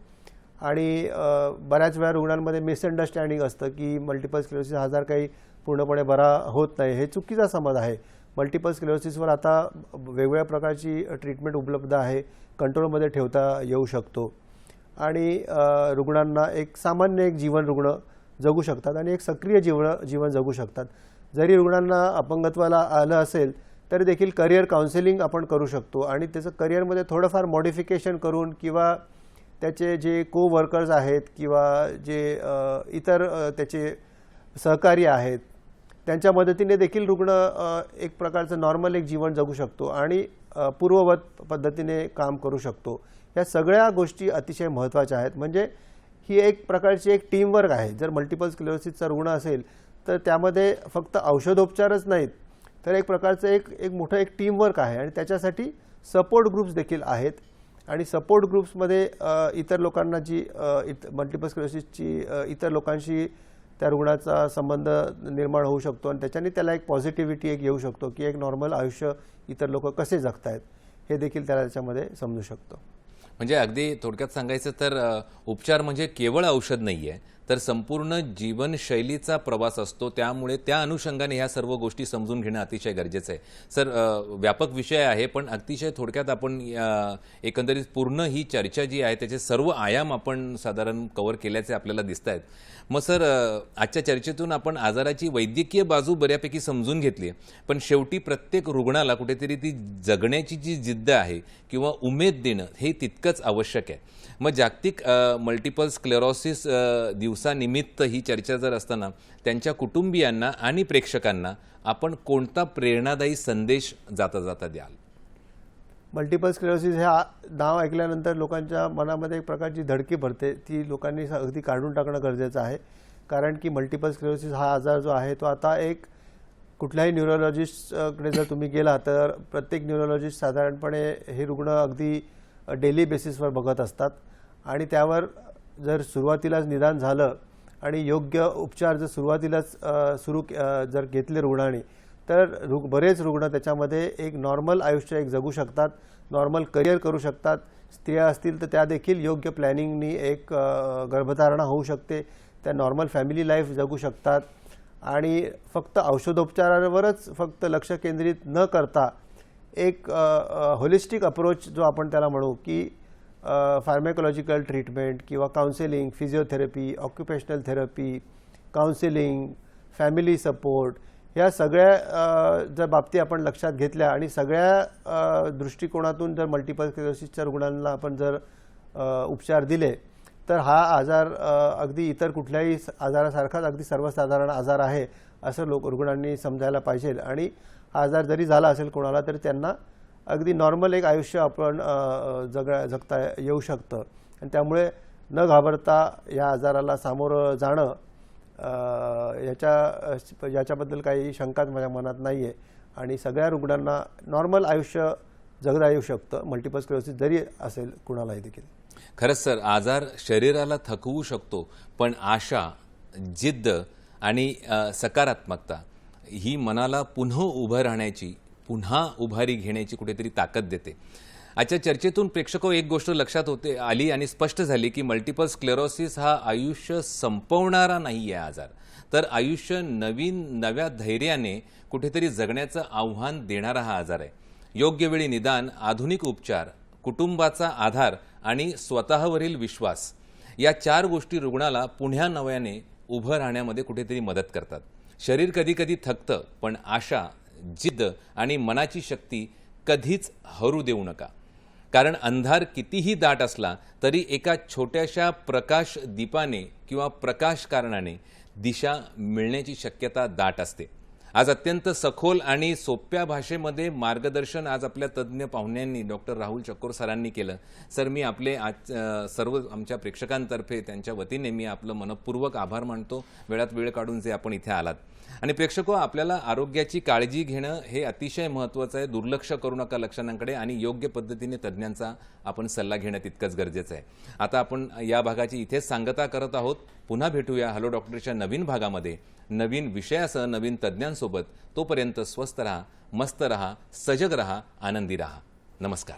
आणि बऱ्याच वेळा रुग्णांमध्ये मिसअंडरस्टँडिंग असतं की मल्टिपल स्क्लेरोसिस आजार काही पूर्णपणे बरा होत नाही, हे चुकीचा समज आहे. मल्टिपल स्क्लेरोसिसवर आता वेगवेगळ्या प्रकारची ट्रीटमेंट उपलब्ध आहे, कंट्रोलमध्ये ठेवता येऊ शकतो आणि रुग्णांना एक सामान्य जीवन रुग्ण जगू शकतात आणि एक सक्रिय जीवन जगू शकतात. जरी रुग्णांना अपंगत्वाला आलं असेल तरी देखील करिअर काउन्सिलिंग आपण करू शकतो आणि त्याचं करिअरमध्ये थोडंफार मॉडिफिकेशन करून किंवा त्याचे जे वर्कर्स आहेत किंवा जे इतर त्याचे सहकारी आहेत त्यांच्या मदतीने देखील रुग्ण एक प्रकारचं नॉर्मल एक जीवन जगू शकतो आणि पूर्ववत पद्धतीने काम करू शकतो. या सगळ्या गोष्टी अतिशय महत्त्वाच्या आहेत. म्हणजे ही एक प्रकारची एक टीमवर्क आहे. जर मल्टिपल स्क्लेरोसिसचा रुग्ण असेल तर त्यामध्ये फक्त औषधोपचारच नाहीत, तर एक प्रकारचं एक मोठं एक टीमवर्क आहे आणि त्याच्यासाठी सपोर्ट ग्रुप्स देखील आहेत आणि सपोर्ट ग्रुप्समध्ये इतर लोकांना जी मल्टिपल स्क्लेरोसिसची इतर लोकांशी त्या रुग्णाचा संबंध निर्माण होऊ शकतो आणि त्याच्याने त्याला एक पॉझिटिव्हिटी एक येऊ शकतो की एक नॉर्मल आयुष्य इतर लोक कसे जगतायत हे देखील त्याला त्याच्यामध्ये समजू शकतो. म्हणजे अगदी थोडक्यात सांगायचं तर उपचार म्हणजे केवळ औषध नाही आहे, तर संपूर्ण जीवनशैलीचा प्रवास असतो, त्यामुळे त्या अनुषंगाने ह्या सर्व गोष्टी समजून घेणं अतिशय गरजेचं आहे. सर, व्यापक विषय आहे, पण अतिशय थोडक्यात आपण एकंदरीत पूर्ण ही चर्चा जी आहे त्याचे सर्व आयाम आपण साधारण कव्हर केल्याचे आपल्याला दिसत आहेत. मग सर, आजच्या चर्चेतून आपण आजाराची वैद्यकीय बाजू बऱ्यापैकी समजून घेतली, पण शेवटी प्रत्येक रुग्णाला कुठेतरी ती जगण्याची जी जिद्द आहे किंवा उमेद देणं हे तितकंच आवश्यक आहे. मग जागतिक मल्टिपल स्क्लेरोसिस दिवसानिमित्त ही चर्चा जर असताना त्यांच्या कुटुंबियांना आणि प्रेक्षकांना आपण कोणता प्रेरणादायी संदेश जाता जाता द्याल? मल्टिपल स्क्लेरोसिस हे नाव ऐकल्यानंतर लोकांच्या मनामध्ये एक प्रकारची धडकी भरते, ती लोकांनी अगदी काढून टाकणं गरजेचं आहे. कारण की मल्टिपल स्क्लेरोसिस हा आजार जो आहे तो आता एक कुठल्याही न्यूरोलॉजिस्टकडे जर तुम्ही गेला तर प्रत्येक न्यूरोलॉजिस्ट साधारणपणे हे रुग्ण अगदी डेली बेसिसवर बघत असतात आणि त्यावर जर सुरुवातीलाच निदान झालं आणि योग्य उपचार जर सुरुवातीलाच जर घेतले रुग्णांनी तर बरेच रुग्ण त्याच्यामध्ये एक नॉर्मल आयुष्य एक जगू शकतात, नॉर्मल करिअर करू शकतात. स्त्रिया असतील तर त्या देखील योग्य प्लॅनिंगनी एक गर्भधारणा होऊ शकते, त्या नॉर्मल फॅमिली लाईफ जगू शकतात आणि फक्त औषधोपचारावरच फक्त लक्ष केंद्रित न करता एक होलिस्टिक अप्रोच जो आपण त्याला म्हणू की फार्मॅकोलॉजिकल ट्रीटमेंट किंवा counselling, physiotherapy, occupational therapy, counselling, family support या सगळ्या जर बाबती आपण लक्षात घेतल्या आणि सगळ्या दृष्टिकोनातून जर मल्टिपल स्क्लेरोसिसच्या रुग्णांना आपण जर उपचार दिले तर हा आजार अगदी इतर कुठल्याही आजारासारखाच अगदी सर्वसाधारण आजार आहे असं रुग्णांनी समजायला पाहिजे. आणि हा आजार जरी झाला असेल कोणाला तरी त्यांना अगदी नॉर्मल एक आयुष्य आपण जगता येऊ शकतं आणि त्यामुळे न घाबरता या आजाराला सामोरं जाणं याच्याबद्दल काही शंकाच माझ्या मनात नाही आहे आणि सगळ्या रुग्णांना नॉर्मल आयुष्य जगता येऊ शकतं, मल्टिपल स्क्लेरोसिस जरी असेल कुणालाही देखील. खरंच सर, आजार शरीराला थकवू शकतो, पण आशा, जिद्द आणि सकारात्मकता ही मनाला पुन्हा उभं राहण्याची, पुन्हा उभारी घेण्याची कुठेतरी ताकद देते. आजच्या चर्चेतून प्रेक्षको एक गोष्ट लक्षात आली आणि स्पष्ट झाली की मल्टिपल स्क्लेरोसिस हा आयुष्य संपवणारा नाही आहे आजार, तर आयुष्य नव्या धैर्याने कुठेतरी जगण्याचं आव्हान देणारा हा आजार आहे. योग्य वेळी निदान, आधुनिक उपचार, कुटुंबाचा आधार आणि स्वतःवरील विश्वास या 4 गोष्टी रुग्णाला पुन्हा नव्याने उभं राहण्यामध्ये कुठेतरी मदत करतात. शरीर कधी कधी थकतं, पण आशा, जिद्द आणि मनाची शक्ती कधीच हरू देऊ नका. कारण अंधार कितीही दाट असला तरी एका छोट्याशा प्रकाश दीपाने किंवा प्रकाश कारणाने दिशा मिळण्याची शक्यता दाट असते. आज अत्यंत सखोल आणि सोप्या भाषेमध्ये मार्गदर्शन आज आपल्या तज्ज्ञ पाहुण्यांनी डॉक्टर राहुल चकोर सरांनी केलं. सर, मी आपले आज सर्व आमच्या प्रेक्षकांतर्फे त्यांच्या वतीने मी आपलं मनपूर्वक आभार मानतो, वेळात वेळ काढून जे आपण इथे आलात. आणि प्रेक्षको, आपल्याला आरोग्याची काळजी घेणं हे अतिशय महत्त्वाचं आहे. दुर्लक्ष करू नका लक्षणांकडे आणि योग्य पद्धतीने तज्ज्ञांचा आपण सल्ला घेणं तितकंच गरजेचं आहे. आता आपण या भागाची इथेच सांगता करत आहोत. पुन्हा भेटूया हॅलो डॉक्टरच्या नवीन भागामध्ये नवीन विषयासह नवीन तज्ज्ञांसोबत. तोपर्यंत स्वस्थ रहा, मस्त रहा, सजग रहा, आनंदी रहा. नमस्कार.